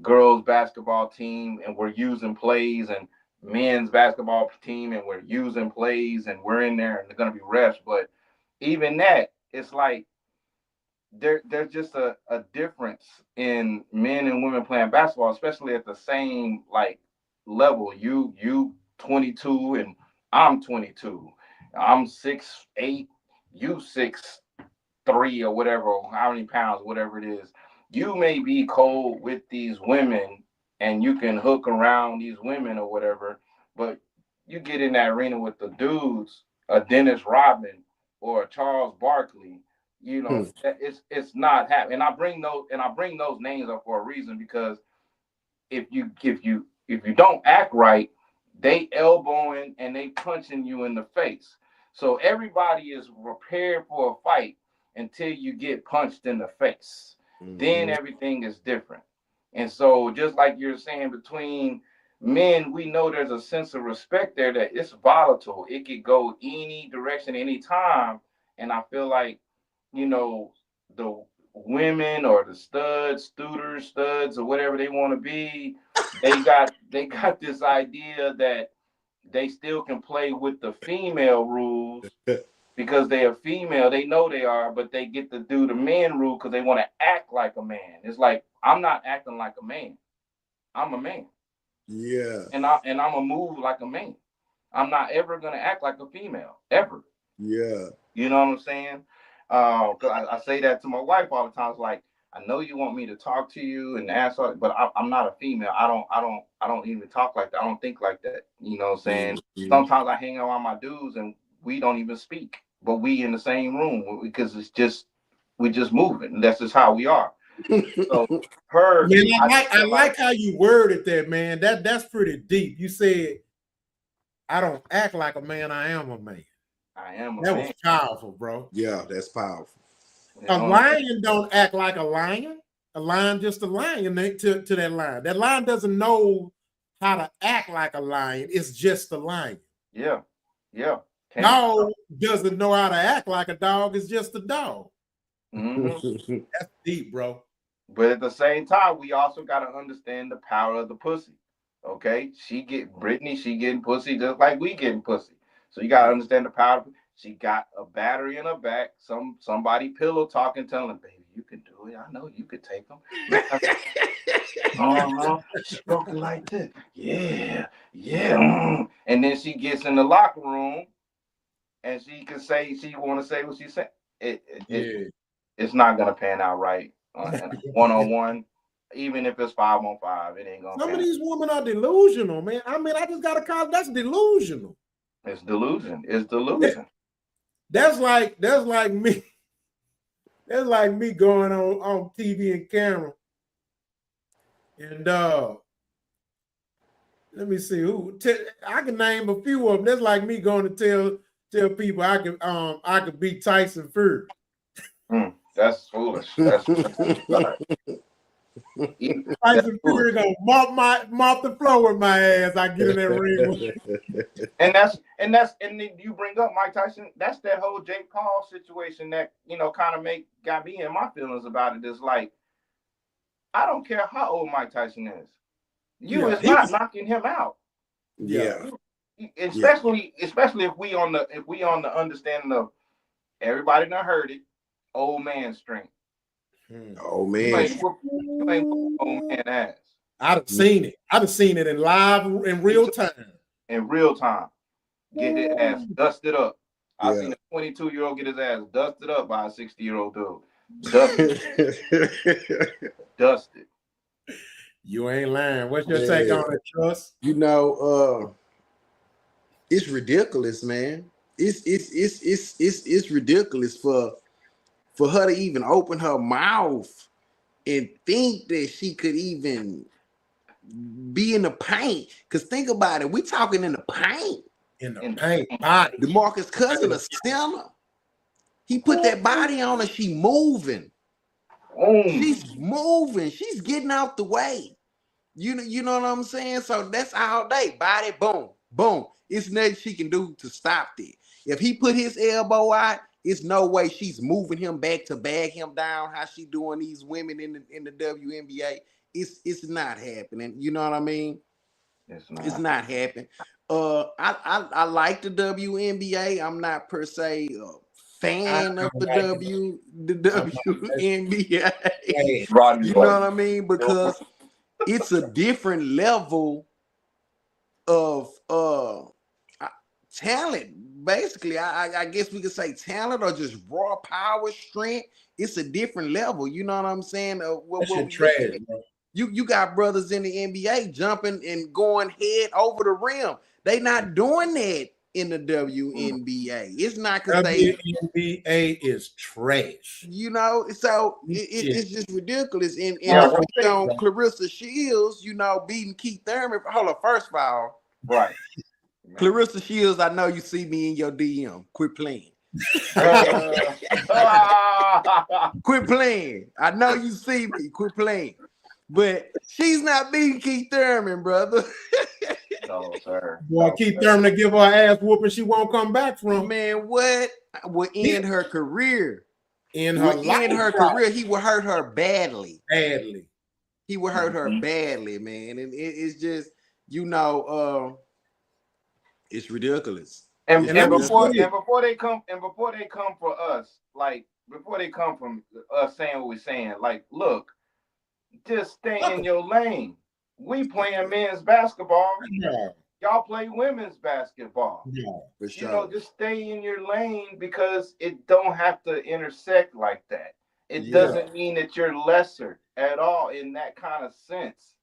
girls basketball team, and we're using plays, and men's basketball team, and we're using plays, and we're in there, and they're gonna be refs. But even that, it's like there's just a difference in men and women playing basketball, especially at the same like level. You 22 and I'm 22. I'm 6'8", you 6'3" or whatever, how many pounds, whatever it is. You may be cold with these women and you can hook around these women or whatever, but you get in that arena with the dudes, a Dennis Rodman or a Charles Barkley, it's not happening. And I bring those names up for a reason, because if you don't act right, they elbowing and they punching you in the face. So everybody is prepared for a fight until you get punched in the face. Mm-hmm. Then everything is different. And so just like you're saying, between men, we know there's a sense of respect there, that it's volatile. It could go any direction, anytime. And I feel like, the women or the studs, or whatever they want to be, they got this idea that they still can play with the female rules because they are female. They know they are, but they get to do the man rule because they want to act like a man. It's like, I'm not acting like a man. I'm a man. Yeah. And I'm gonna move like a man. I'm not ever gonna act like a female ever. Yeah. You know what I'm saying? 'Cause I say that to my wife all the time. It's like, I know you want me to talk to you and ask, but I'm not a female. I don't even talk like that. I don't think like that. You know what I'm saying? Sometimes I hang out with my dudes and we don't even speak, but we in the same room because we just moving. That's just how we are. So her, man, I like how you worded that, man. That's pretty deep. You said, I don't act like a man, I am a man. I am a that man. was powerful, bro. Yeah, that's powerful. A lion don't act like a lion. A lion just a lion to that lion. That lion doesn't know how to act like a lion. It's just a lion. Yeah. Yeah. Dog doesn't know how to act like a dog. It's just a dog. Mm-hmm. That's deep, bro. But at the same time, we also got to understand the power of the pussy. Okay, Brittany, she getting pussy just like we getting pussy. So you got to understand the power. She got a battery in her back. Somebody pillow talking, telling her, baby, you can do it. I know you could take them. Spoken like this. Yeah, yeah. And then she gets in the locker room and she can say, she want to say what she said. It's not going to pan out right. One-on-one, even if it's 5-on-5, it ain't gonna. Some of these women are delusional, man. I mean, I just gotta call that's delusional. It's delusion. It's delusion. That's like me. That's like me going on TV and camera, and let me see who. I can name a few of them. That's like me going to tell people I could beat Tyson Fury. That's foolish. That's Tyson Fury gonna mop the floor with my ass. I get in that ring. and then you bring up Mike Tyson. That's that whole Jake Paul situation that kind of got me in my feelings about it. Is like, I don't care how old Mike Tyson is. Is not knocking him out. Yeah. Especially if we on the understanding of everybody done heard it. Old man strength. Oh man, you ain't old man ass. I'd have seen it. I'd have seen it in real time. In real time, get his ass dusted up. I seen a 22-year-old get his ass dusted up by a 60-year-old dude. Dusted. You ain't lying. What's your take on it, Trust? It's ridiculous, man. It's ridiculous for her to even open her mouth and think that she could even be in the paint. Because think about it, we talking in the paint. In the paint, body. DeMarcus Cousins, a center. He put that body on her. She moving. She's moving. She's getting out the way. You know what I'm saying? So that's all day. Body, boom, boom. It's nothing she can do to stop it. If he put his elbow out, it's no way she's moving him back to bag him down. How she doing these women in the WNBA? It's not happening. You know what I mean? It's not happening. I like the WNBA. I'm not per se a fan of the WNBA. You know what I mean? Because it's a different level of talent. Basically, I guess we could say talent or just raw power, strength. It's a different level. You know what I'm saying? You got brothers in the NBA jumping and going head over the rim. They not doing that in the WNBA. It's not because WNBA is trash. You know, so it's just ridiculous. And on Claressa Shields, beating Keith Thurman. Hold on, first of all, right. Claressa Shields, I know you see me in your DM. Quit playing. Quit playing. I know you see me. Quit playing. But she's not beating Keith Thurman, brother. No, sir. Boy, Keith Thurman to give her ass whooping she won't come back from. Man, what will end her career? In her career, he will hurt her badly. He will hurt her Mm-hmm. badly, man. And it's just, it's ridiculous. And before they come for us, like before they come from us saying what we're saying, like, look, just stay in your lane. we playing men's basketball. Yeah. Y'all play women's basketball. Yeah, for You know, sure. just stay in your lane because it don't have to intersect like that. It Yeah. doesn't mean that you're lesser at all in that kind of sense.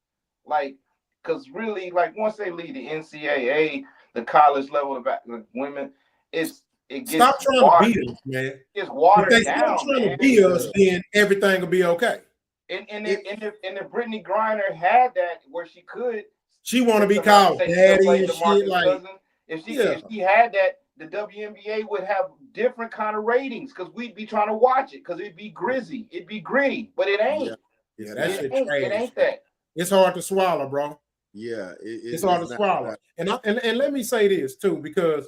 Like, because really, like once they leave the NCAA, the college level of women, it gets Stop trying watered. to be us, man. It's If watered they stop down, trying man. to be us, then everything will be okay. And if Brittany Griner had that where she could, She want to be say somebody called say she daddy played and shit. DeMarcus Like, Cousins, if she had that, the WNBA would have different kind of ratings because we'd be trying to watch it because it'd be grizzy, it'd be gritty, but it ain't. yeah, that shit It trash. ain't that. It's hard to swallow, bro. Yeah, It's hard to swallow. And let me say this too, because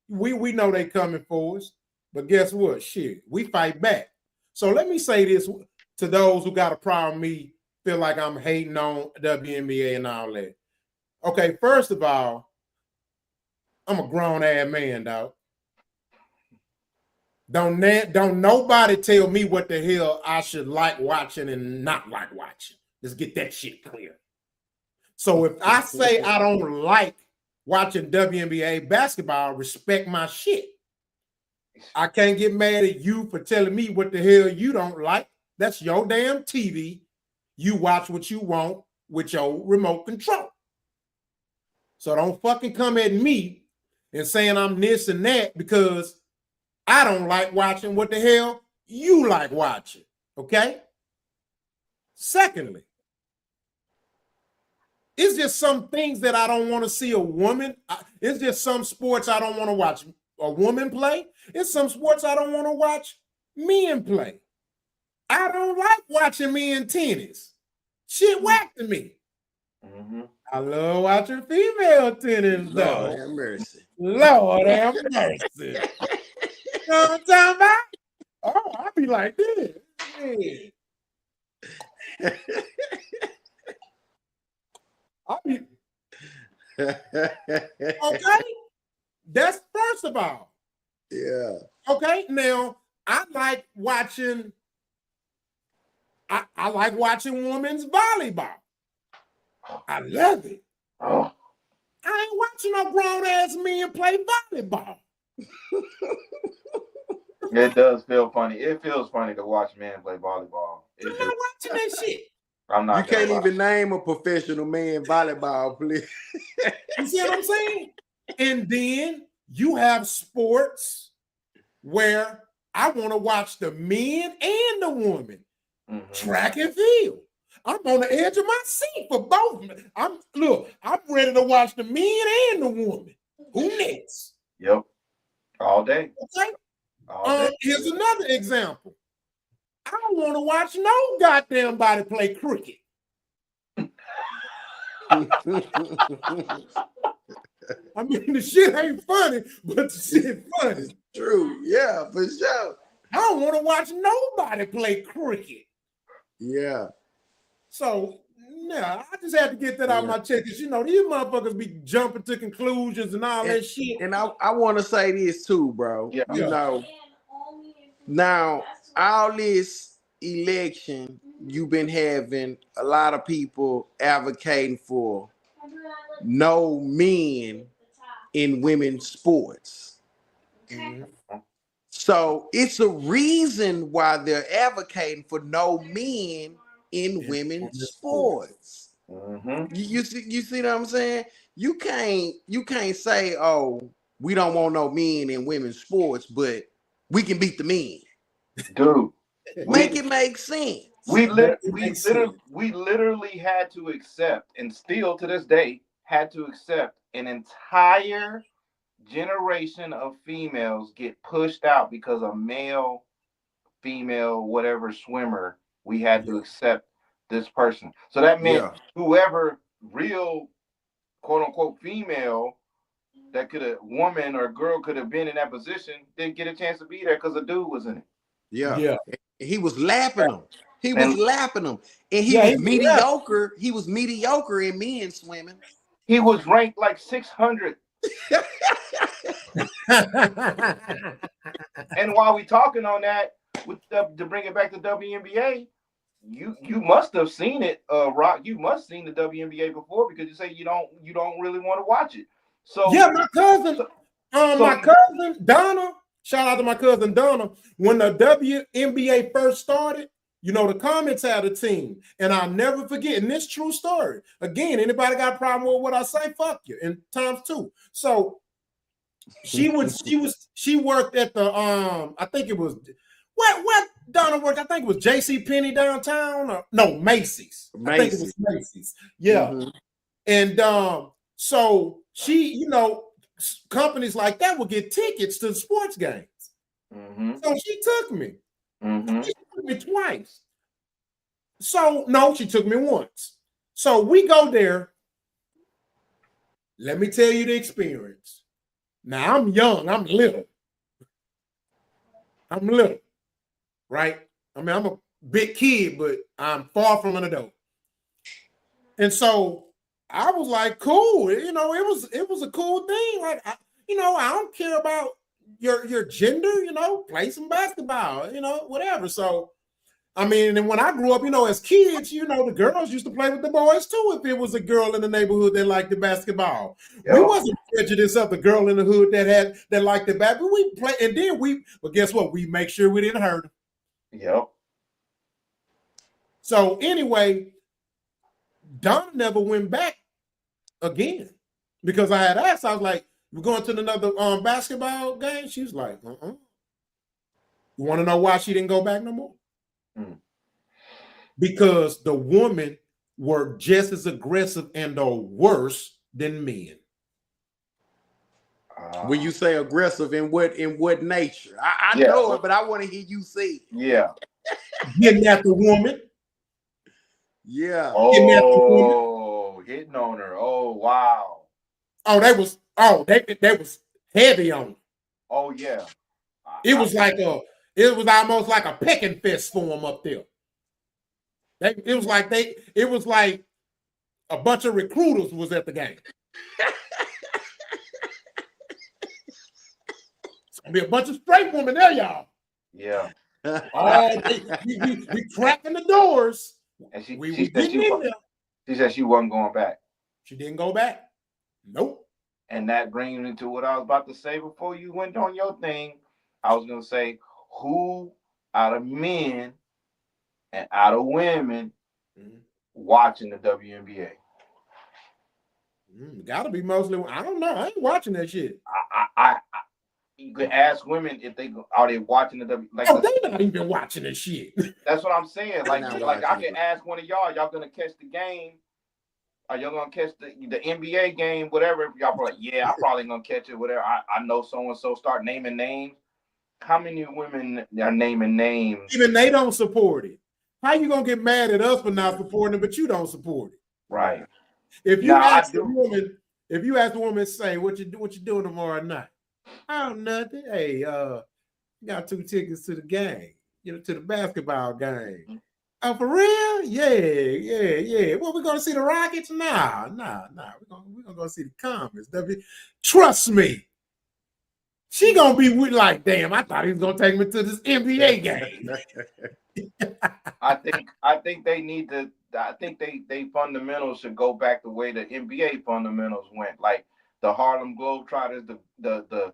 we know they coming for us, but guess what? Shit, we fight back. So let me say this to those who got a problem with me, feel like I'm hating on WNBA and all that. Okay, first of all, I'm a grown ass man, dog. Don't nobody tell me what the hell I should like watching and not like watching. Let's get that shit clear. So if I say I don't like watching WNBA basketball, respect my shit. I can't get mad at you for telling me what the hell you don't like. That's your damn TV. You watch what you want with your remote control. So don't fucking come at me and saying I'm this and that because I don't like watching what the hell you like watching. Okay? Secondly, it's just some things that I don't want to see a woman. It's just some sports I don't want to watch a woman play. It's some sports I don't want to watch men play. I don't like watching men tennis. Shit whack to me. Mm-hmm. I love watching female tennis, though. Lord have mercy. Lord have mercy. You know what I'm talking about? Oh, I be like this. Yeah. I be okay. That's first of all. Yeah. Okay. Now I like watching. I like watching women's volleyball. I love it. Oh. I ain't watching no grown ass men play volleyball. It does feel funny. It feels funny to watch men play volleyball. I'm not watching that shit. I'm not. You can't even name a professional man volleyball player. You see what I'm saying? And then you have sports where I want to watch the men and the women. Mm-hmm. Track and field. I'm on the edge of my seat for both. I'm ready to watch the men and the woman. Who next? Yep. All day. Okay. All day. Here's another example. I don't want to watch no goddamn body play cricket. I mean, the shit ain't funny, but the shit funny. It's true. Yeah, for sure. I don't want to watch nobody play cricket. Yeah. So, I just had to get that out of my chest because, these motherfuckers be jumping to conclusions and all that shit. And I want to say this too, bro. Yeah. You know, now all this election, you've been having a lot of people advocating for no men in women's sports. Mm-hmm. So it's a reason why they're advocating for no men in women's sports. Mm-hmm. You see what I'm saying? You can't say, oh, we don't want no men in women's sports, but we can beat the men. Dude, make it make sense. We literally had to accept, and still to this day had to accept, an entire generation of females get pushed out because a male, female, whatever swimmer, we had to accept this person. So that meant whoever real quote unquote female that woman or girl could have been in that position didn't get a chance to be there because a dude was in it. Yeah. He was lapping them. And he was mediocre. He was mediocre in men swimming. He was ranked like 600. And while we talking on that, to bring it back to WNBA, you must have seen it, Rock. You must have seen the WNBA before because you say you don't really want to watch it. So yeah, my cousin, my cousin Donna. Shout out to my cousin Donna. When the WNBA first started, you know, the Comets had a team, and I'll never forget. And this true story. Again, anybody got a problem with what I say? Fuck you. And times two. So she worked at the I think it was what Donna worked. I think it was J.C. Penney downtown. Or, no, Macy's. I think it was Macy's. Yeah. Mm-hmm. And so she, you know, companies like that will get tickets to the sports games. Mm-hmm. So she took me. Mm-hmm. She took me twice. So no, she took me once. So we go there. Let me tell you the experience. Now I'm young, I'm little, right? I mean, I'm a big kid, but I'm far from an adult. And so I was like, cool, you know, it was a cool thing. Like, I don't care about your gender, you know, play some basketball, you know, whatever. So, I mean, and when I grew up, you know, as kids, you know, the girls used to play with the boys too. If it was a girl in the neighborhood that liked the basketball, we wasn't prejudiced of the girl in the hood that liked the basketball. We play, and then but guess what? We make sure we didn't hurt them. Yep. So anyway, Donna never went back again because I had asked. I was like, "We're going to another basketball game." She was like, "You want to know why she didn't go back no more?" Because the women were just as aggressive and or worse than men. When you say aggressive, in what nature? I know it, but I want to hear you say it. Yeah. Getting at the woman. Yeah. Oh, hitting on her. Oh, wow. Oh, they was heavy on her. Oh, yeah. It was almost like a pecking fist for them up there. It was like a bunch of recruiters was at the game. It's gonna be a bunch of straight women there, y'all. Yeah. We cracking the doors. And she said she wasn't going back. She didn't go back. Nope. And that brings me to what I was about to say before you went on your thing. I was gonna say, who out of men and out of women watching the WNBA? Gotta be mostly. I don't know. I ain't watching that shit. You could ask women if are they watching the WNBA? Like, they're not even watching that shit. That's what I'm saying. Like I can ask one of y'all gonna catch the game? Are y'all gonna catch the NBA game? Whatever. Y'all probably yeah, I'm probably gonna catch it. Whatever. I know so and so. Start naming names. How many women are naming names? Even they don't support it. How you gonna get mad at us for not supporting it, but you don't support it? Right. If you ask the woman, say what you doing tomorrow night? Oh, nothing. Hey, got 2 tickets to the game. You know, to the basketball game. Oh, for real? Yeah. Well, we're gonna see the Rockets? Nah. We're gonna go see the Comets. Trust me. She gonna be like, damn, I thought he was gonna take me to this NBA game. I think they need to. I think they fundamentals should go back the way the NBA fundamentals went, like the Harlem Globetrotters, the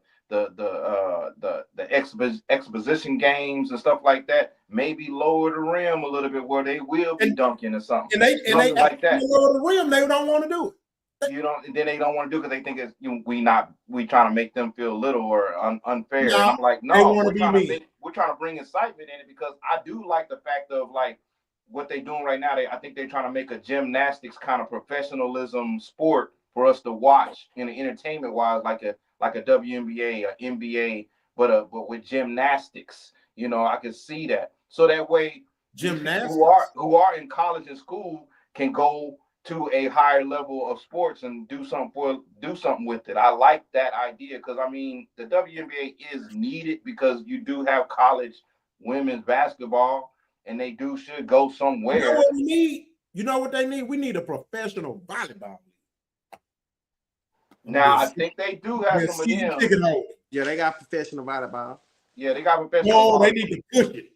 exposition games and stuff like that. Maybe lower the rim a little bit where they will be dunking or something. And they like that. Lower the rim, they don't want to do it. And then they don't want to do it because they think it's we trying to make them feel little or unfair. No, and I'm like, no, we're trying to bring excitement in it because I do like the fact of like what they're doing right now. I think they're trying to make a gymnastics kind of professionalism sport for us to watch in the entertainment wise, like a WNBA or NBA, but with gymnastics. You know, I can see that. So that way, gymnastics who are in college and school can go to a higher level of sports and do something with it. I like that idea because I mean the WNBA is needed because you do have college women's basketball and they should go somewhere. You know what we need? You know what they need? We need a professional volleyball. Now I think they do have some of them. Yeah, they got professional volleyball. Yeah, they got professional. No, they need to push it.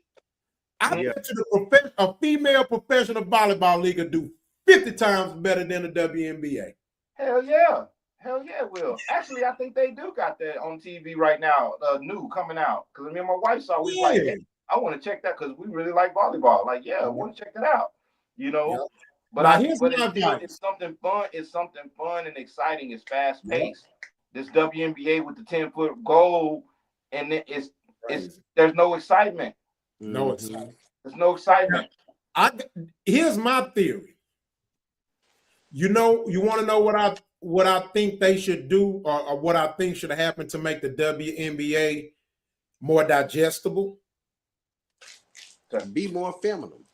I bet you a female professional volleyball league will do 50 times better than the WNBA. Hell yeah. Hell yeah, it will. Actually, I think they do got that on TV right now, new coming out. Because me and my wife saw, we was like, hey, I want to check that because we really like volleyball. Like, yeah, I want to check that out. You know? But now, it's something fun. It's something fun and exciting. It's fast paced. This WNBA with the 10-foot goal, and it's there's no excitement. No excitement. There's no excitement. Here's my theory. You know, you want to know what I think they should do, or what I think should happen to make the WNBA more digestible? To be more feminine.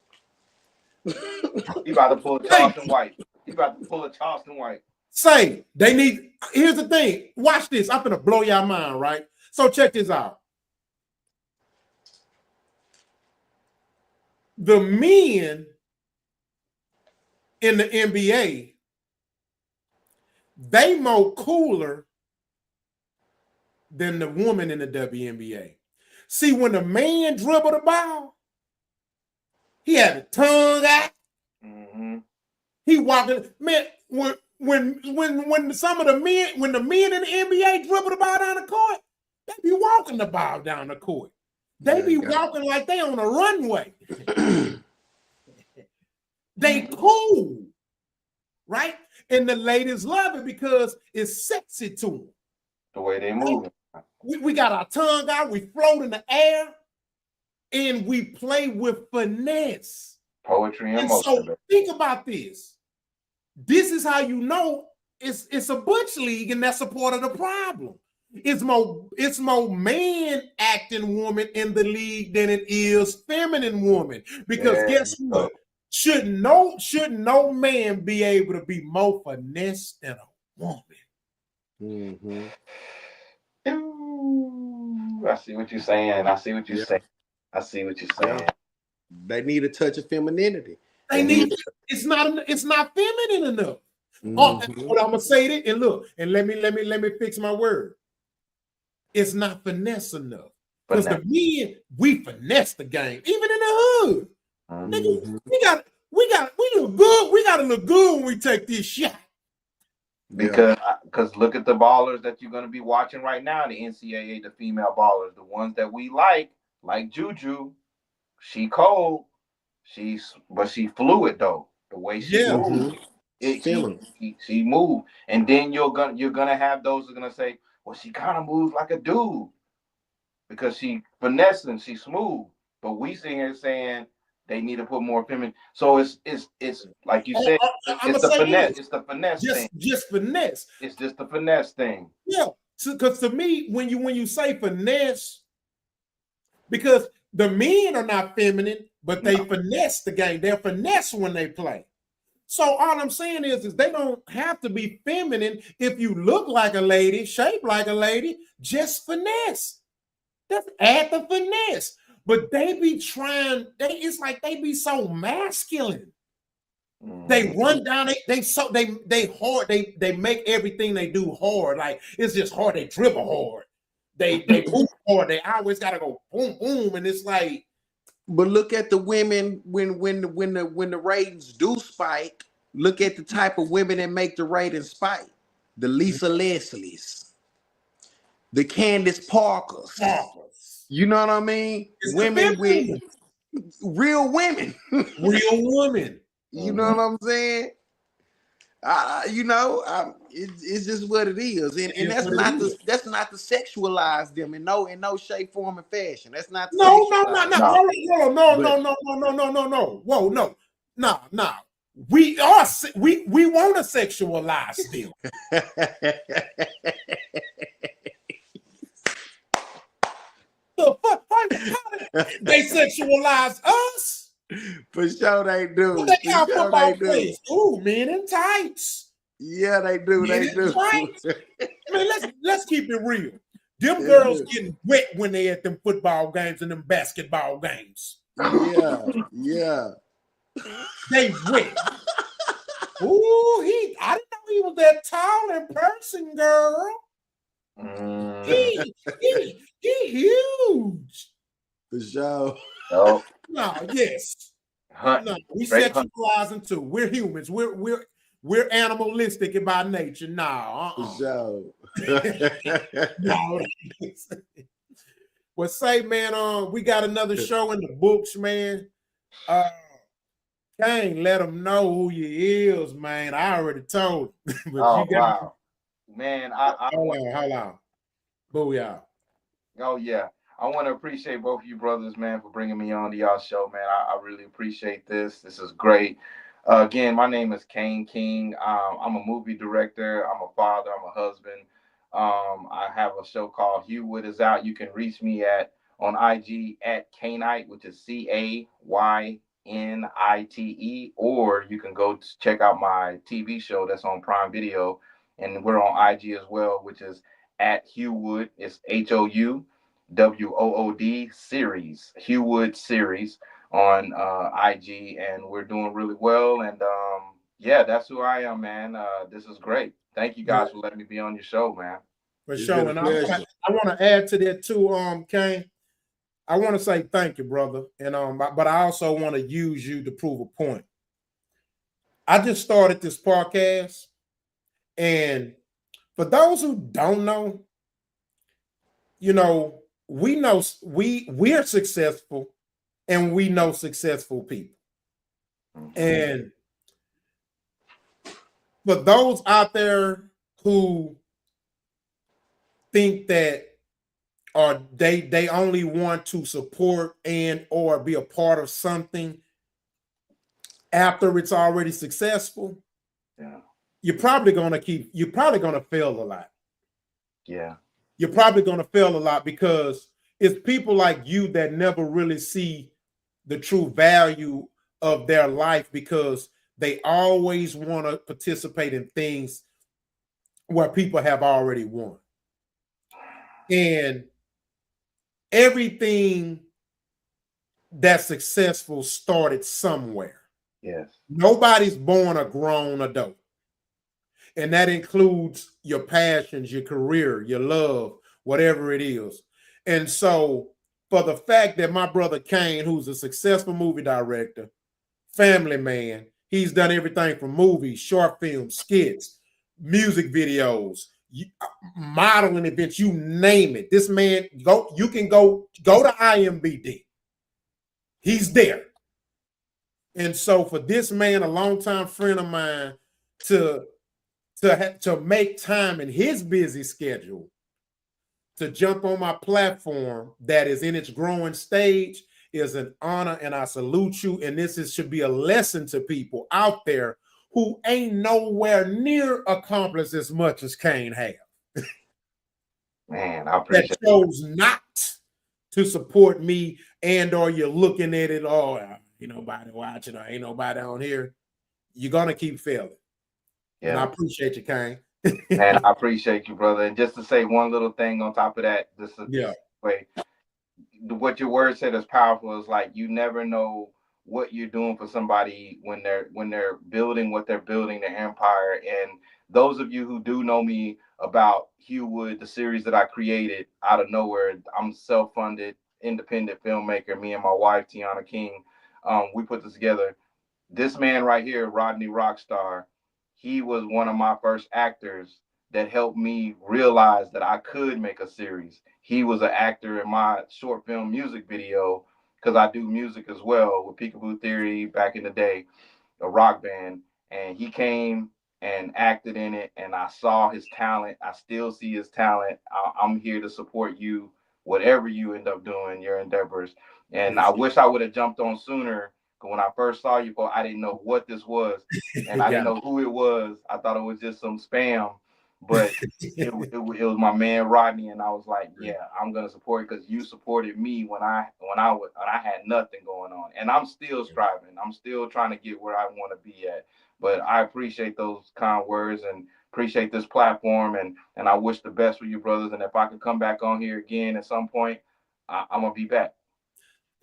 He about to pull a Charleston White. He about to pull a Charleston White. Say they need. Here's the thing. Watch this. I'm gonna blow your mind, right? So check this out. The men in the NBA, they more cooler than the woman in the WNBA. See, when the man dribbled the ball, he had a tongue out. He walking, man. When some of the men, when the men in the NBA dribble the ball down the court, they be walking the ball down the court. They be walking like they on a runway. They cool, right? And the ladies love it because it's sexy to them. The way they move. We got our tongue out, we float in the air, and we play with finesse. Poetry and motion. So think about this. This is how you know it's a butch league, and that's a part of the problem. It's more man acting woman in the league than it is feminine woman. Because guess what? Should no man be able to be more finesse than a woman? I see what you're saying. I see what you're saying. I see what you're saying. They need a touch of femininity. They need. It's not feminine enough. But I'm gonna say it, and look, and let me fix my word. It's not finesse enough. Because the men, we finesse the game, even in the hood. Nigga, we look good. We gotta look good when we take this shot. Because look at the ballers that you're gonna be watching right now, the NCAA, the female ballers, the ones that we like Juju. She cold. But she fluid though. The way she moves, she moved. And then you're gonna have those who are gonna say, well, she kind of moves like a dude because she finessing, she smooth. But we sit here saying they need to put more feminine. So it's like you said, it's the finesse. It's the finesse thing. Just finesse. It's just the finesse thing. Yeah, because to me, when you say finesse, because the men are not feminine, but they finesse the game. They're finesse when they play. So all I'm saying is they don't have to be feminine. If you look like a lady, shape like a lady, just finesse. Just add the finesse. But they be trying, it's like they be so masculine. They run down, they hard, they make everything they do hard. Like it's just hard, they dribble hard. They move hard, they always gotta go boom, boom, and it's like. But look at the women when the ratings do spike. Look at the type of women that make the ratings spike. The Lisa Leslie's, the Candace Parkers. You know what I mean? It's women with real women. Real women. You know what I'm saying? It's just what it is, and that's not to sexualize them in no shape, form, and fashion. That's not no. Whoa, no. Nah. We want to sexualize them. The fuck? They sexualize us? For sure they do. They got football players. Ooh, men in tights. Yeah, they do. Man, let's keep it real. Them girls getting wet when they at them football games and them basketball games. Yeah. They wet. Ooh, I didn't know he was that tall in person, girl. He huge. For sure. Oh, No, yes. hunt. No, we Straight hunt. sexualizing too. We're humans. We're animalistic by nature. No, no. Well, say, man, we got another show in the books, man. Can't let them know who you is, man. I already told him. But Oh, you got wow. Man, hold on. Booyah. Oh yeah, I want to appreciate both of you brothers, man, for bringing me on to y'all show, man. I really appreciate this. This is great. Again, my name is Kane King. I'm a movie director. I'm a father. I'm a husband. I have a show called Hugh Is Out. You can reach me on IG at Kanite, which is CAYNITE, or you can go check out my TV show that's on Prime Video, and we're on IG as well, which is at Hugh. It's HOUWOOD series, Hugh series on IG, and we're doing really well. And yeah, that's who I am, man. This is great. Thank you guys for letting me be on your show, man. For sure. And I want to add to that too, Kane. I want to say thank you, brother. And but I also want to use you to prove a point. I just started this podcast, and for those who don't know, you know, we're successful, and we know successful people. And for those out there who think that or they only want to support and or be a part of something after it's already successful, you're probably gonna fail a lot. Yeah. You're probably gonna fail a lot because it's people like you that never really see the true value of their life because they always want to participate in things where people have already won. And everything that's successful started somewhere. Yes. Nobody's born a grown adult. And that includes your passions, your career, your love, whatever it is. And so for the fact that my brother Kane, who's a successful movie director, family man, he's done everything from movies, short films, skits, music videos, modeling events, you name it. This man, you can go to IMBD. He's there. And so for this man, a longtime friend of mine, to make time in his busy schedule to jump on my platform that is in its growing stage is an honor, and I salute you. And this should be a lesson to people out there who ain't nowhere near accomplished as much as Kane have. Man, I appreciate that chose not to support me, and or you're looking at it, ain't nobody watching, or ain't nobody on here. You're gonna keep failing. Yeah. And I appreciate you, Kane. And I appreciate you, brother. And just to say one little thing on top of that, this way, what your word said is powerful. Is like you never know what you're doing for somebody when they're building what they're building, their empire. And those of you who do know me about Hugh Wood, the series that I created out of nowhere, I'm self-funded, independent filmmaker. Me and my wife, Tiana King, we put this together. This man right here, Rodney Rockstar, he was one of my first actors that helped me realize that I could make a series. He was an actor in my short film music video because I do music as well with Peekaboo Theory back in the day, a rock band. And he came and acted in it, and I saw his talent. I still see his talent. I'm here to support you, whatever you end up doing, your endeavors. And I wish I would have jumped on sooner. When I first saw you, I didn't know what this was, and I didn't know who it was. I thought it was just some spam, but it was my man Rodney, and I was like, yeah, I'm gonna support it because you supported me when I had nothing going on, and I'm still striving. I'm still trying to get where I want to be at. But I appreciate those kind words and appreciate this platform, and I wish the best for you, brothers. And if I could come back on here again at some point, I'm gonna be back.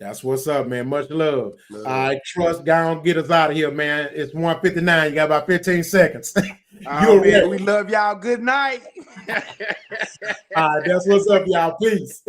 That's what's up, man. Much love. I trust God get us out of here, man. It's 1:59. You got about 15 seconds. We love y'all. Good night. All right, that's what's up, y'all. Peace.